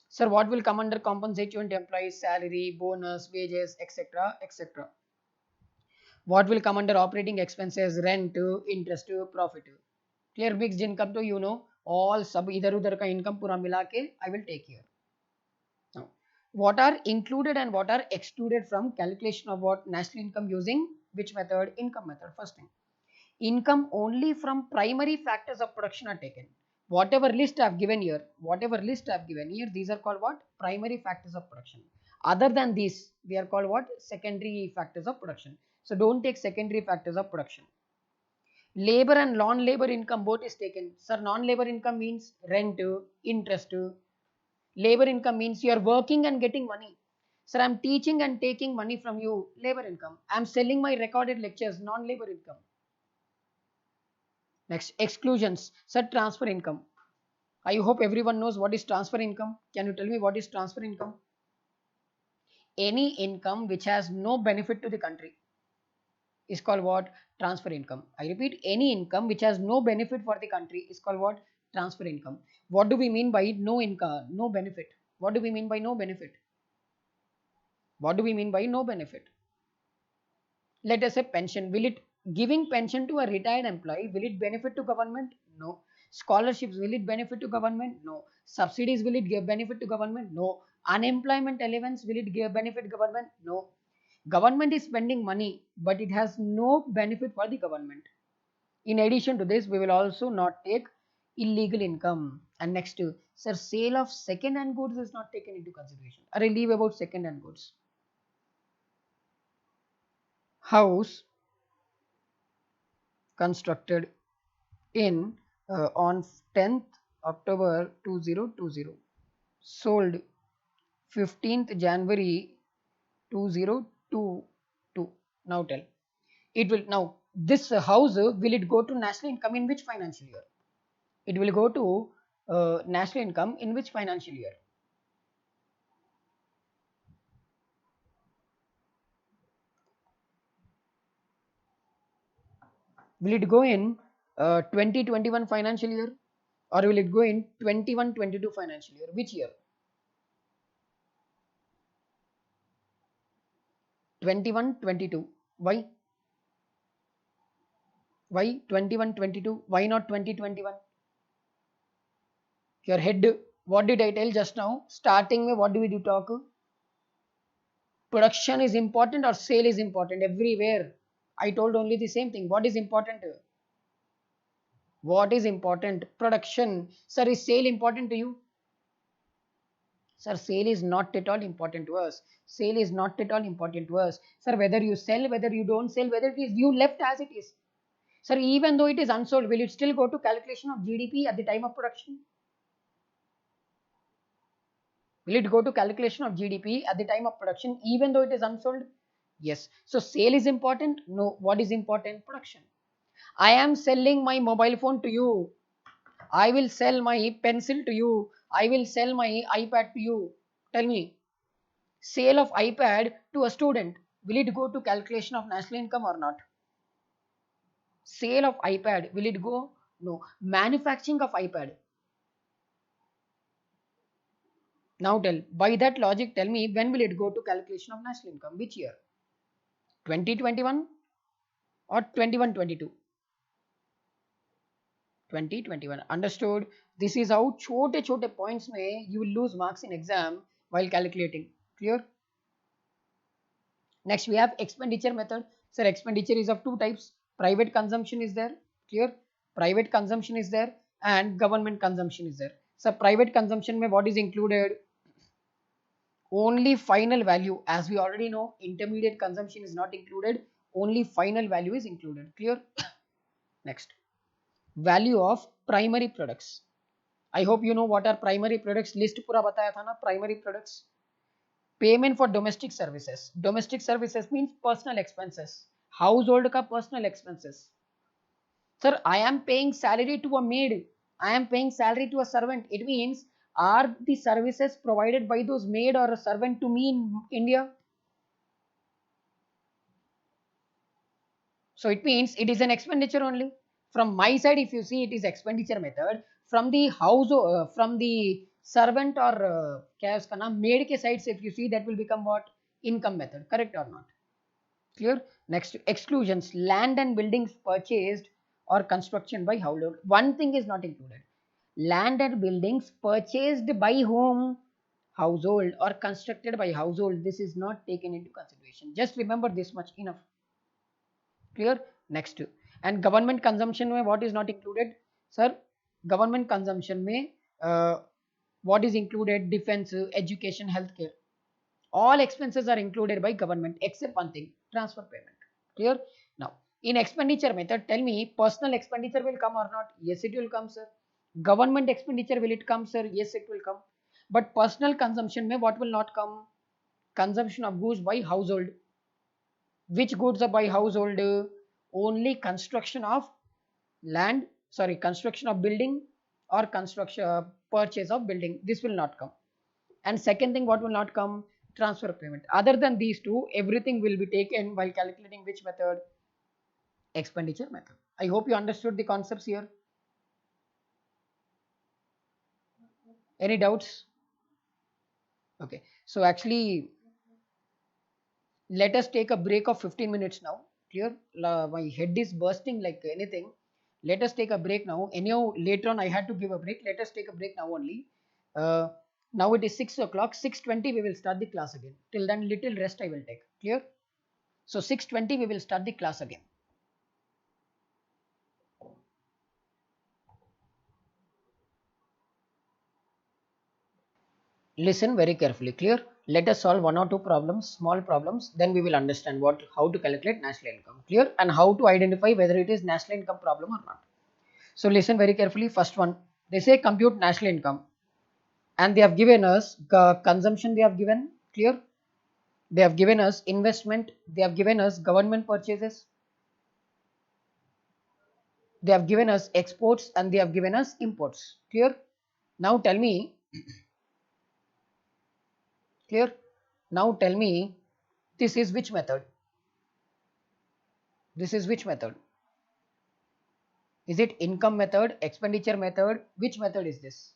Sir, what will come under compensation to employees? Salary, bonus, wages, etc. etc. What will come under operating expenses? Rent, interest, profit. Clear? Mixed income to all सब इधर उधर का income पूरा मिला के I will take here. Now, what are included and what are excluded from calculation of what? National income using which method? Income method. First thing, income only from primary factors of production are taken. Whatever list I have given here, these are called what? Primary factors of production. Other than these, they are called what? Secondary factors of production. So don't take secondary factors of production. Labor and non-labor income both is taken. Sir, non-labor income means rent, interest. Labor income means you are working and getting money. Sir, I'm teaching and taking money from you. Labor income. I'm selling my recorded lectures. Non-labor income. Next, exclusions. Sir, transfer income. I hope everyone knows what is transfer income. Can you tell me what is transfer income? Any income which has no benefit to the country is called what? Transfer income. I repeat, any income which has no benefit for the country is called what? Transfer income. What do we mean by no income, no benefit? What do we mean by no benefit? What do we mean by no benefit? Let us say pension. Will it giving pension to a retired employee, will it benefit to government? No. Scholarships, will it benefit to government? No. Subsidies, will it give benefit to government? No. Unemployment allowance, will it give benefit government? No. Government is spending money, but it has no benefit for the government. In addition to this, we will also not take illegal income. And next, sir, sale of second hand goods is not taken into consideration. I leave about second hand goods. House constructed in on 10th October 2020, sold 15th January 2022. Now tell, it will now this house, will it go to national income in which financial year? It will go to national income in which financial year? Will it go in 2021 financial year, or will it go in 21-22 financial year? Which year? 21-22. Why? Why 21-22? Why not 2021? Your head. What did I tell just now? Starting में what do we do talk? Production is important or sale is important everywhere. I told only the same thing. What is important? What is important? Production. Sir, is sale important to you? Sir, sale is not at all important to us. Sale is not at all important to us. Sir, whether you sell, whether you don't sell, whether it is you left as it is. Sir, even though it is unsold, will it still go to calculation of GDP at the time of production? Will it go to calculation of GDP at the time of production even though it is unsold? Yes. So sale is important? No. What is important? Production. I am selling my mobile phone to you. I will sell my pencil to you. I will sell my iPad to you. Tell me, sale of iPad to a student, will it go to calculation of national income or not? Sale of iPad, will it go? No. Manufacturing of iPad. Now tell, by that logic, tell me when will it go to calculation of national income? Which year? 2021 or 21-22? 2021. Understood? This is how छोटे छोटे points में you will lose marks in exam while calculating. Clear? Next we have expenditure method. Sir, expenditure is of two types. Private consumption is there. Clear? Private consumption is there and government consumption is there. So private consumption में what is included? Only final value. As we already know, intermediate consumption is not included. Only final value is included. Clear? Next. Value of primary products. I hope you know what are primary products. List पूरा बताया था ना primary products. Payment for domestic services. Domestic services means personal expenses. Household का personal expenses. Sir, I am paying salary to a maid. I am paying salary to a servant. It means, are the services provided by those maid or a servant to me in India? So it means it is an expenditure only. From my side, if you see, it is expenditure method. From the house, from the servant or क्या है उसका नाम maid के side से, if you see, that will become what? Income method. Correct or not? Clear? Next, exclusions. Land and buildings purchased or construction by household. One thing is not included. Land and buildings purchased by whom? Household, or constructed by household. This is not taken into consideration. Just remember this much, enough. Clear? Next. And government consumption में what is not included? Sir, government consumption में what is included? Defense, education, healthcare. All expenses are included by government except one thing, transfer payment. Clear? Now, in expenditure method, tell me, personal expenditure will come or not? Yes, it will come, sir. Government expenditure, will it come, sir? Yes, it will come. But personal consumption में what will not come? Consumption of goods by household. Which goods are by household? Only construction of land, sorry, construction of building or construction purchase of building. This will not come. And second thing, what will not come? Transfer payment. Other than these two, everything will be taken while calculating which method? Expenditure method. I hope you understood the concepts here. Any doubts? Okay. So actually, let us take a break of 15 minutes now. Clear? My head is bursting like anything. Let us take a break now. Anyhow, later on I had to give a break. Let us take a break now only. Uh, Now it is 6 o'clock. 6:20 we will start the class again. Till then, little rest I will take. Clear? So 6:20 we will start the class again. Listen very carefully. Clear? Let us solve one or two problems, small problems. Then we will understand how to calculate national income. Clear? And how to identify whether it is national income problem or not. So listen very carefully. First one, they say compute national income, and they have given us consumption. They have given. Clear? They have given us investment. They have given us government purchases. They have given us exports and they have given us imports. Clear? Now tell me, clear? Now tell me, this is which method? This is which method? Is it income method, expenditure method? Which method is this?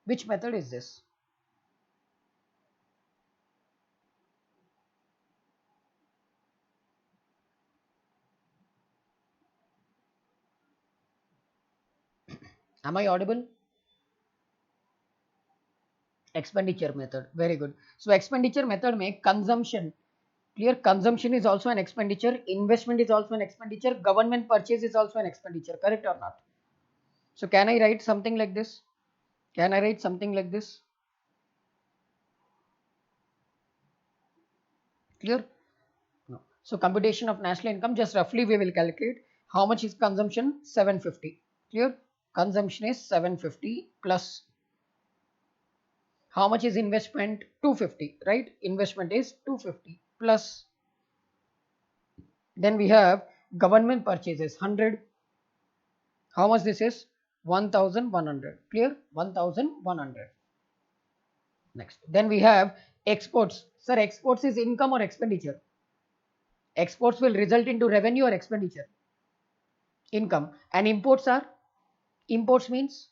Which method is this? Am I audible? Expenditure method. Very good. So expenditure method make consumption. Clear, consumption is also an expenditure, investment is also an expenditure, government purchase is also an expenditure, correct or not? So can I write something like this? Can I write something like this? Clear? No. So computation of national income, just roughly we will calculate how much is consumption. 750. Clear? Consumption is 750 plus how much is investment? 250, right? Investment is 250 plus, then we have government purchases 100. How much this is? 1100. Clear? 1100. Next. Then we have exports. Sir, exports is income or expenditure? Exports will result into revenue or expenditure? Income. And imports are? Imports means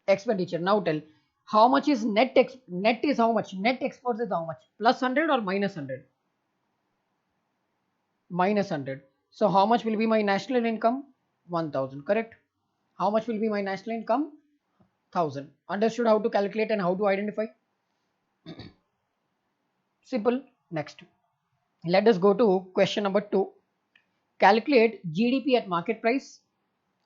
expenditure. Now tell, how much is net is how much? Net exports is how much? Plus 100 or minus 100? Minus 100. So how much will be my national income? 1000. Correct? How much will be my national income? 1000. Understood how to calculate and how to identify? Simple. Next, let us go to question number 2. Calculate GDP at market price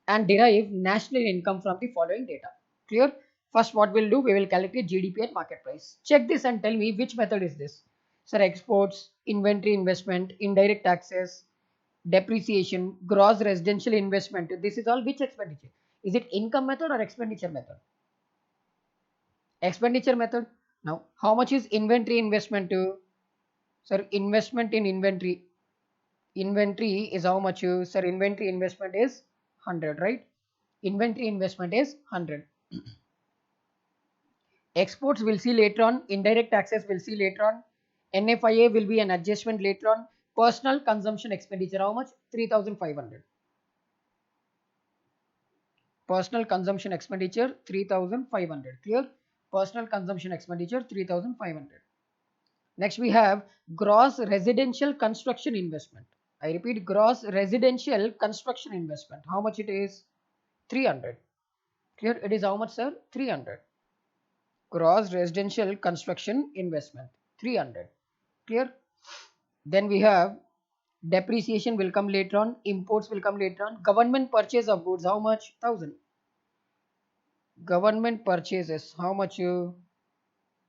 and derive national income from the following data. Clear? First, what we'll do, we will calculate GDP at market price. Check this and tell me which method is this. Sir, exports, inventory investment, indirect taxes, depreciation, gross residential investment. This is all which expenditure? Is it income method or expenditure method? Expenditure method. Now, how much is inventory investment? Sir, investment in inventory. Inventory is how much? Sir, inventory investment is 100, right? Inventory investment is 100. Exports we'll see later on. Indirect taxes we'll see later on. NFIA will be an adjustment later on. Personal consumption expenditure, how much? 3500. Personal consumption expenditure 3500. Clear? Personal consumption expenditure 3500. Next we have gross residential construction investment. I repeat, gross residential construction investment. How much it is? 300. Clear? It is how much, sir? 300. Gross residential construction investment 300. Clear? Then we have depreciation will come later on, imports will come later on, government purchase of goods, how much? 1000. Government purchases, how much?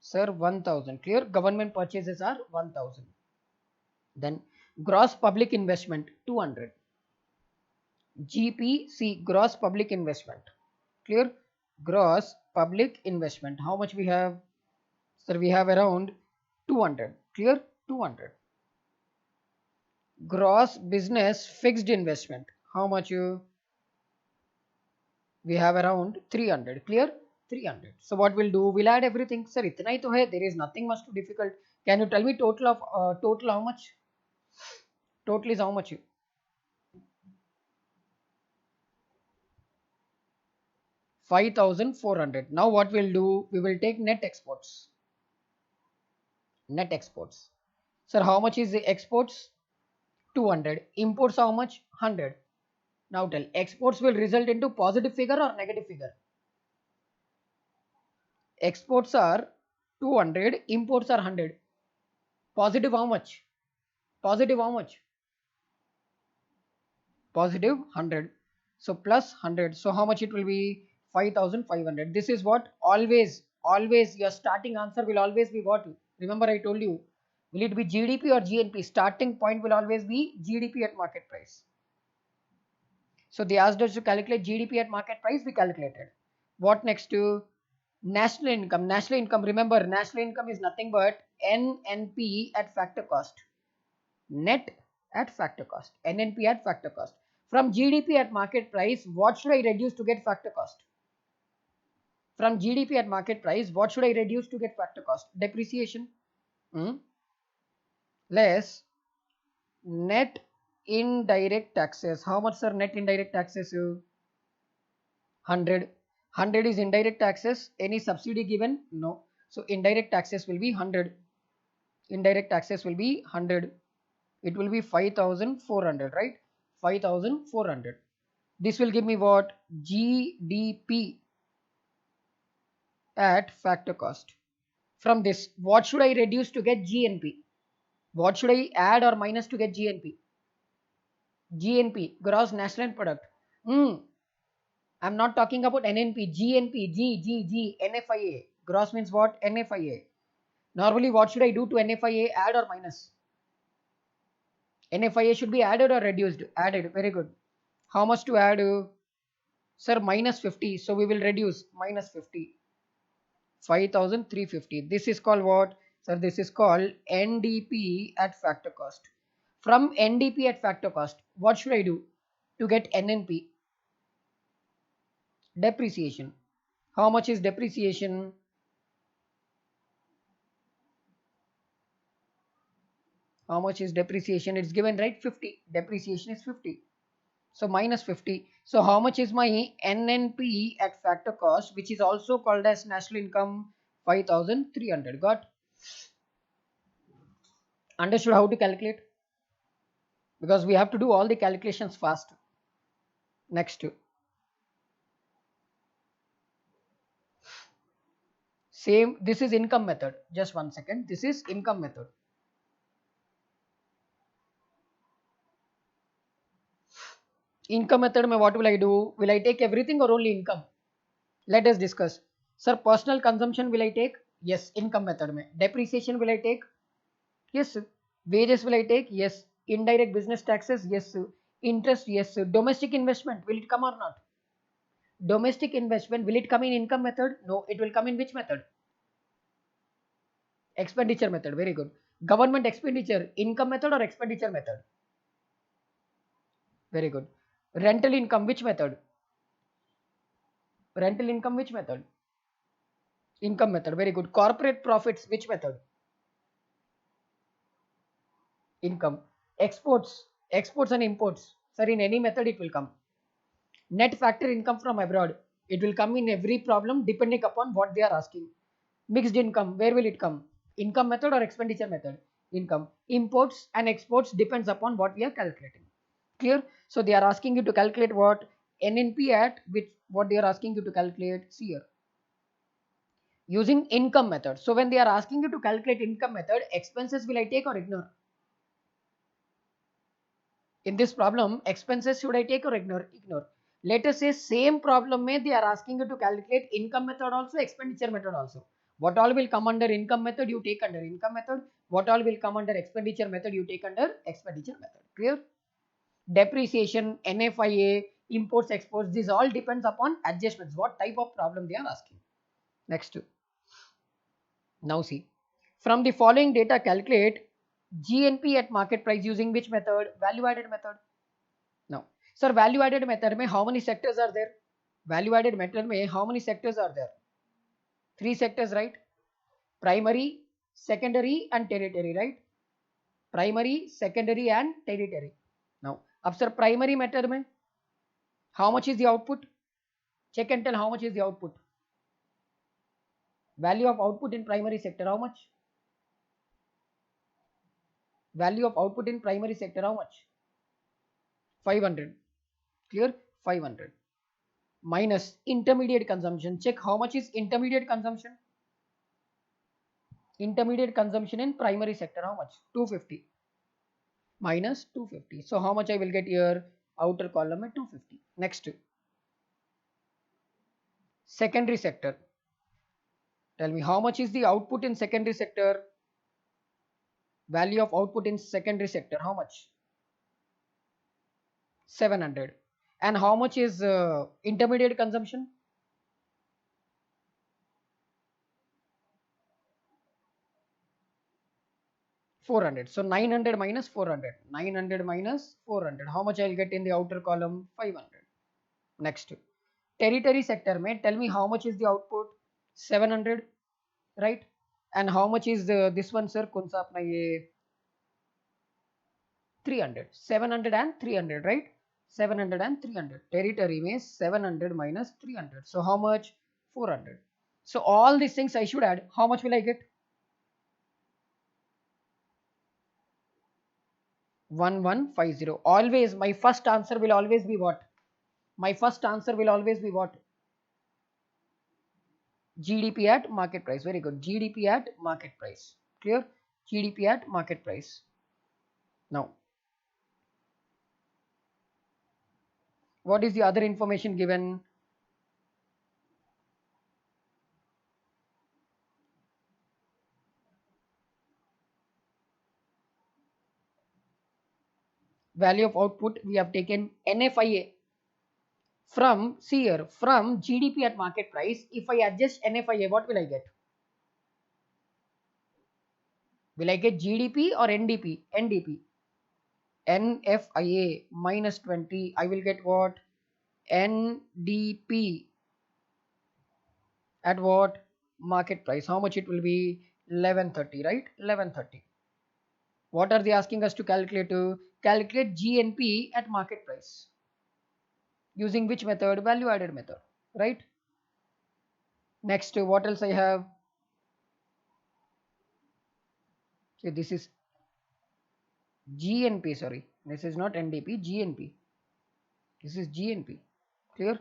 Sir, 1000. Clear? Government purchases are 1000. Then gross public investment 200. GPC, gross public investment. Clear? Gross public investment, how much we have? Sir, we have around 200. Clear? 200. Gross business fixed investment, how much? We have around 300. Clear? 300. So what we'll do, we'll add everything. Sir, itna hi to hai, there is nothing much too difficult. Can you tell me total of total how much? Total is how much? 5400. Now what we'll do, we will take net exports. Net exports. Sir, how much is the exports? 200. Imports how much? 100. Now tell, exports will result into positive figure or negative figure? Exports are 200, imports are 100. Positive how much? Positive how much? Positive 100. So plus 100. So how much it will be? 5500. This is what? Always your starting answer will always be what? Remember I told you. Will it be GDP or GNP? Starting point will always be GDP at market price. So they asked us to calculate GDP at market price. We calculated. What next to? National income. National income. Remember, national income is nothing but NNP at factor cost. Net at factor cost. NNP at factor cost. From GDP at market price, what should I reduce to get factor cost? From GDP at market price, what should I reduce to get factor cost? Depreciation. Less net indirect taxes. How much, sir? Net indirect taxes? 100. 100 is indirect taxes. Any subsidy given? No. So indirect taxes will be 100. Indirect taxes will be 100. It will be 5,400, right? 5,400. This will give me what? GDP at factor cost. From this, what should I reduce to get GNP? What should I add or minus to get GNP? GNP, gross national product. I'm not talking about NNP, GNP, NFIA. Gross means what? NFIA. Normally, what should I do to NFIA? Add or minus? NFIA should be added or reduced? Added. Very good. How much to add? Sir, minus 50. So we will reduce minus 50. 5,350. This is called what? Sir, this is called NDP at factor cost. From NDP at factor cost, what should I do to get NNP? Depreciation. How much is depreciation? How much is depreciation? It's given, right? 50. Depreciation is 50. So minus 50. So how much is my NNP at factor cost, which is also called as national income? 5,300. Got? Understood how to calculate? Because we have to do all the calculations fast. Next. Same, this is income method. Just one second. This is income method. Income method, what will I do? Will I take everything or only income? Let us discuss. Sir, personal consumption will I take? Yes, income method. Depreciation will I take? Yes. Wages will I take? Yes. Indirect business taxes? Yes. Interest? Yes. Domestic investment, will it come or not? Domestic investment, will it come in income method? No, it will come in which method? Expenditure method. Very good. Government expenditure, income method or expenditure method? Very good. Rental income, which method? Rental income, which method? Income method. Very good. Corporate profits, which method? Income. Exports. Exports and imports. Sir, in any method it will come. Net factor income from abroad. It will come in every problem depending upon what they are asking. Mixed income. Where will it come? Income method or expenditure method? Income. Imports and exports depends upon what we are calculating. Clear? So they are asking you to calculate what? NNP at which, what they are asking you to calculate? See here. Using income method. So when they are asking you to calculate income method, expenses will I take or ignore? In this problem, expenses should I take or ignore? Ignore. Let us say same problem may they are asking you to calculate income method also, expenditure method also. What all will come under income method, you take under income method. What all will come under expenditure method, you take under expenditure method. Clear? Depreciation, NFIA, imports, exports, this all depends upon adjustments. What type of problem they are asking. Next. Now see. From the following data, calculate GNP at market price using which method? Value added method. Now, sir, value added method mein how many sectors are there? Value added method mein how many sectors are there? 3 sectors, right? Primary, secondary and tertiary, right? Primary, secondary and tertiary. Now, ab sir, primary method mein how much is the output? Check and tell how much is the output. Value of output in primary sector, how much? Value of output in primary sector, how much? 500. Clear? 500. Minus intermediate consumption. Check how much is intermediate consumption. Intermediate consumption in primary sector, how much? 250. Minus 250. So how much I will get here? Outer column at 250. Next. Secondary sector. Tell me how much is the output in secondary sector? Value of output in secondary sector, how much? 700. And how much is intermediate consumption? 400. So 900 minus 400. 900 minus 400. How much I'll get in the outer column? 500. Next. territory sector में tell me how much is the output? 700, right? And how much is this one, sir? कौन सा अपना ये 300, 700 and 300, right? 700 and 300. Territory means 700 minus 300. So how much? 400. So all these things I should add. How much will I get? 1150. Always my first answer will always be what? My first answer will always be what? GDP at market price. Very good. GDP at market price. Clear? GDP at market price. Now, what is the other information given? Value of output, we have taken NFIA from, see here, from GDP at market price. If I adjust NFIA, what will I get? Will I get GDP or NDP? NDP. NFIA minus 20. I will get what? NDP at what? Market price. How much it will be? 1130, right? 1130. What are they asking us to calculate? To calculate GNP at market price. Using which method? Value added method, right? Next, what else I have? Okay, this is GNP, sorry. This is not NDP, GNP. This is GNP. Clear?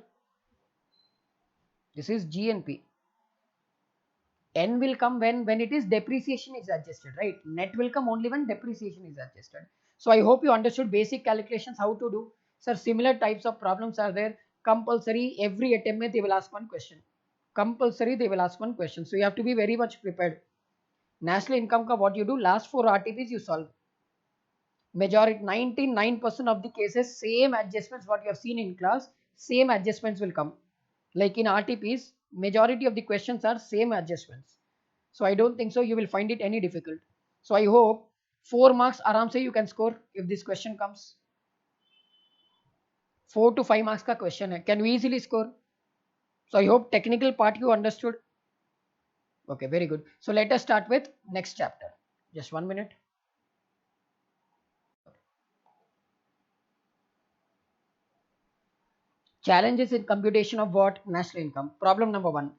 This is GNP. N will come when it is depreciation is adjusted, right? Net will come only when depreciation is adjusted. So I hope you understood basic calculations how to do. Sir, similar types of problems are there. Compulsory, every attempt they will ask one question. Compulsory they will ask one question. So you have to be very much prepared. National income ka what you do, last 4 RTPs you solve. Majority 99% of the cases, same adjustments what you have seen in class, same adjustments will come. Like in RTPs, majority of the questions are same adjustments. So I don't think so you will find it any difficult. So I hope 4 marks aram se you can score if this question comes. 4 to 5 marks ka question hai. Can you easily score? So I hope technical part you understood. Okay, very good. So let us start with next chapter. Just 1 minute. Challenges in computation of what? National income. Problem number 1.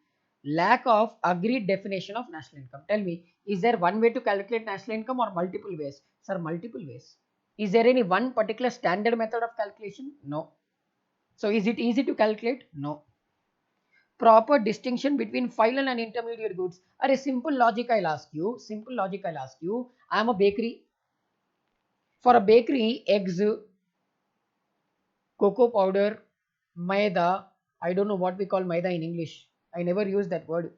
Lack of agreed definition of national income. Tell me, is there one way to calculate national income or multiple ways? Sir, multiple ways. Is there any one particular standard method of calculation? No. So is it easy to calculate? No. Proper distinction between final and intermediate goods. Are a simple logic I'll ask you. Simple logic I'll ask you. I am a bakery. For a bakery, eggs, cocoa powder, maida. I don't know what we call maida in English. I never use that word.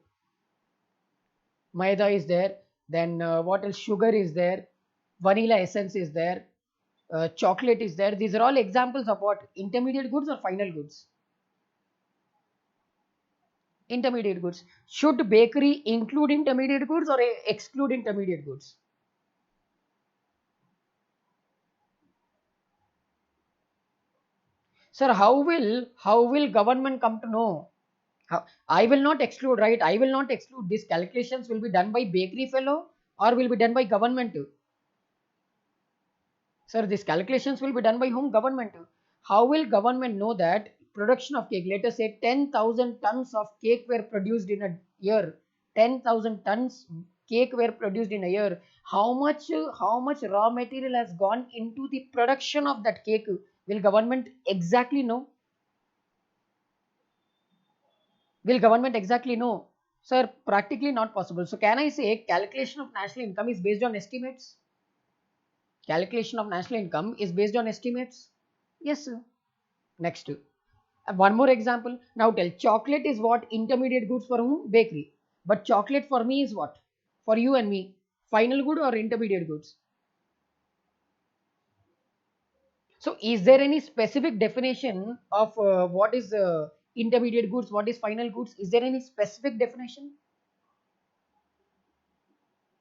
Maida is there. Then what else? Sugar is there. Vanilla essence is there. Chocolate is there. These are all examples of what? Intermediate goods or final goods? Intermediate goods. Should bakery include intermediate goods or exclude intermediate goods? Sir, how will government come to know? How, I will not exclude, right? I will not exclude. These calculations will be done by bakery fellow or will be done by government too. Sir, these calculations will be done by whom? Government too. How will government know that production of cake? Let us say 10,000 tons of cake were produced in a year. 10,000 tons cake were produced in a year. How much raw material has gone into the production of that cake? Will government exactly know? Will government exactly know? Sir, practically not possible. So can I say calculation of national income is based on estimates? Calculation of national income is based on estimates? Yes, sir. Next. One more example. Now tell, chocolate is what? Intermediate goods for whom? Bakery. But chocolate for me is what? For you and me. Final good or intermediate goods? So is there any specific definition of what is intermediate goods, what is final goods? Is there any specific definition?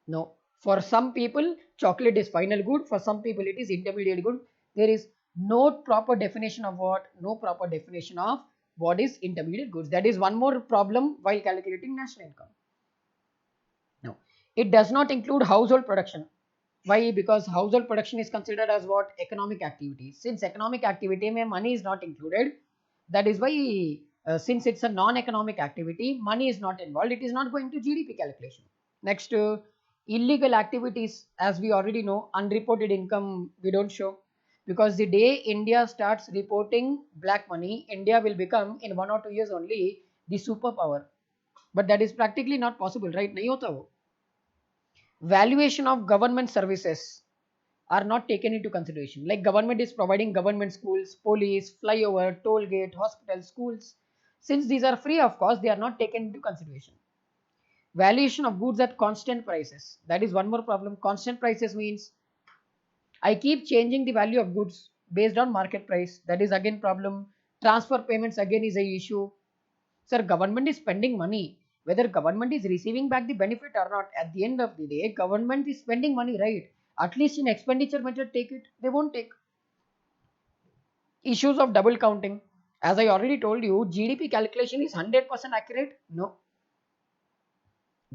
No. For some people, chocolate is final good. For some people, it is intermediate good. There is no proper definition of what? No proper definition of what is intermediate goods. That is one more problem while calculating national income. No, it does not include household production. Why? Because household production is considered as what? Economic activity. Since economic activity mein money is not included, that is why since it's a non-economic activity, money is not involved. It is not going to GDP calculation. Next, illegal activities, as we already know, unreported income we don't show, because the day India starts reporting black money, India will become in 1 or 2 years only the superpower. But that is practically not possible, right? नहीं होता वो. Valuation of government services are not taken into consideration. Like government is providing government schools, police, flyover, toll gate, hospital, schools. Since these are free of cost, they are not taken into consideration. Valuation of goods at constant prices. That is one more problem. Constant prices means I keep changing the value of goods based on market price. That is again problem. Transfer payments again is a issue. Sir, government is spending money. Whether government is receiving back the benefit or not, at the end of the day, government is spending money, right? At least in expenditure method, take it. They won't take. Issues of double counting. As I already told you, GDP calculation is 100% accurate. No.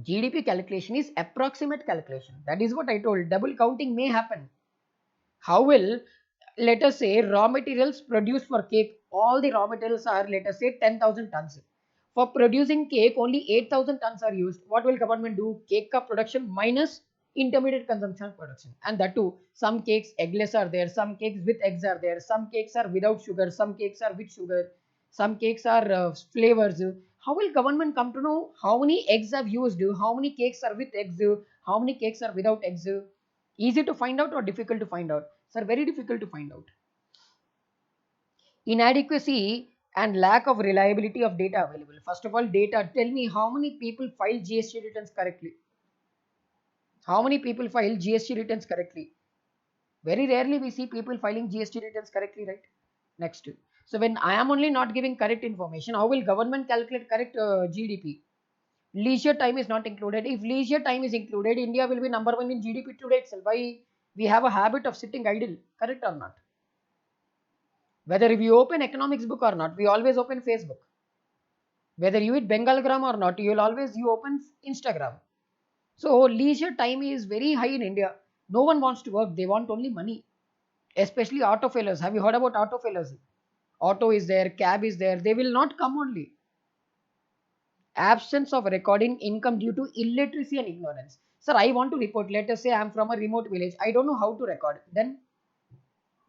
GDP calculation is approximate calculation. That is what I told. Double counting may happen. How will, let us say, raw materials produced for cake, all the raw materials are, let us say, 10,000 tons. For producing cake, only 8,000 tons are used. What will government do? Cake ka production minus intermediate consumption production. And that too, some cakes eggless are there, some cakes with eggs are there, some cakes are without sugar, some cakes are with sugar, some cakes are flavors. How will government come to know how many eggs have used, how many cakes are with eggs, how many cakes are without eggs? Easy to find out or difficult to find out? Sir, very difficult to find out. Inadequacy and lack of reliability of data available. First of all, data. Tell me how many people file GST returns correctly? How many people file GST returns correctly? Very rarely we see people filing GST returns correctly, right? Next. So when I am only not giving correct information, how will government calculate correct GDP? Leisure time is not included. If leisure time is included, India will be number one in GDP today itself. Why? We have a habit of sitting idle. Correct or not? Whether we open economics book or not, we always open Facebook. Whether you eat Bengalgram or not, you open Instagram. So leisure time is very high in India. No one wants to work. They want only money. Especially auto failures. Have you heard about auto failures? Auto is there, cab is there. They will not come only. Absence of recording income due to illiteracy and ignorance. Sir, I want to report. Let us say I am from a remote village. I don't know how to record. Then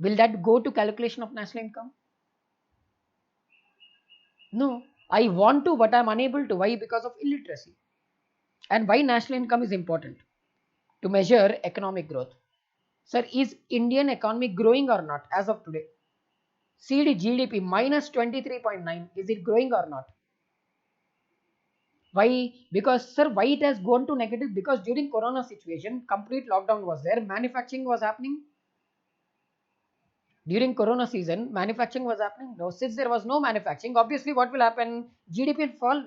will that go to calculation of national income? No. I want to, but I am unable to. Why? Because of illiteracy. And why national income is important? To measure economic growth. Sir, is Indian economy growing or not as of today? CD GDP minus 23.9. Is it growing or not? Why? Because, sir, why it has gone to negative? Because during Corona situation, complete lockdown was there. Manufacturing was happening. During Corona season, manufacturing was happening. No, since there was no manufacturing, obviously what will happen? GDP will fall.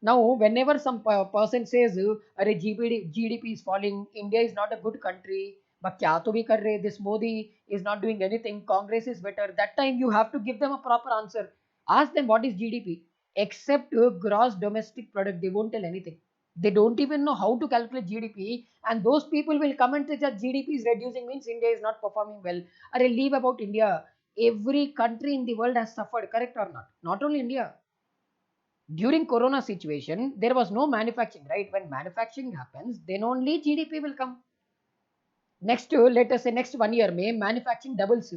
Now, whenever some person says, "Arey GDP is falling, India is not a good country, but kya to bhi kar rahe? This Modi is not doing anything. Congress is better." That time you have to give them a proper answer. Ask them what is GDP. Except gross domestic product, they won't tell anything. They don't even know how to calculate GDP, and those people will come and say that GDP is reducing means India is not performing well. Arey, leave about India. Every country in the world has suffered, correct or not? Not only India. During Corona situation, there was no manufacturing, right? When manufacturing happens, then only GDP will come. Next, let us say next 1 year, may manufacturing doubles.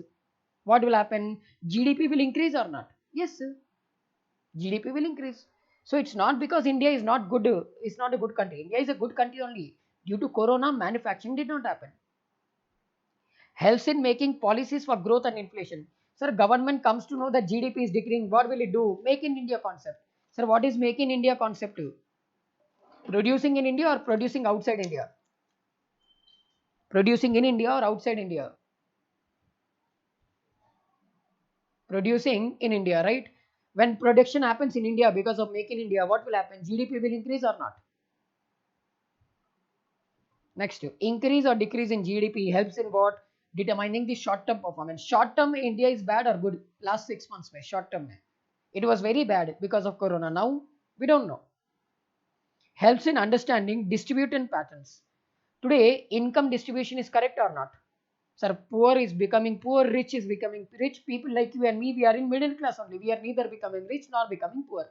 What will happen? GDP will increase or not? Yes, sir. GDP will increase. So it's not because India is not good. It's not a good country. India is a good country only. Due to Corona, manufacturing did not happen. Helps in making policies for growth and inflation. Sir, government comes to know that GDP is decreasing. What will it do? Make in India concept. Sir, what is make in India concept? Producing in India or producing outside India? Producing in India or outside India? Producing in India, right? When production happens in India because of make in India, what will happen? GDP will increase or not? Next, increase or decrease in GDP helps in what? Determining the short term performance. Short term India is bad or good? Last 6 months, short term. It was very bad because of corona. Now we don't know. Helps in understanding distribution patterns. Today, income distribution is correct or not? Sir, poor is becoming poor, rich is becoming rich. People like you and me, we are in middle class only. We are neither becoming rich nor becoming poor.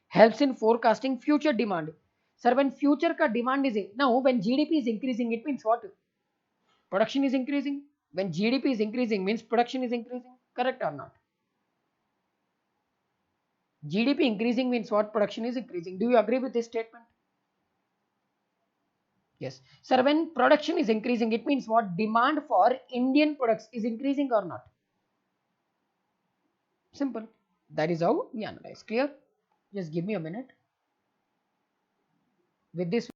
Helps in forecasting future demand. Sir, when future ka demand is now when GDP is increasing, it means what? Production is increasing. When GDP is increasing, means production is increasing. Correct or not? GDP increasing means what? Production is increasing. Do you agree with this statement? Yes. Sir, when production is increasing, it means what? Demand for Indian products is increasing or not? Simple. That is how we analyze. Clear? Just give me a minute. With this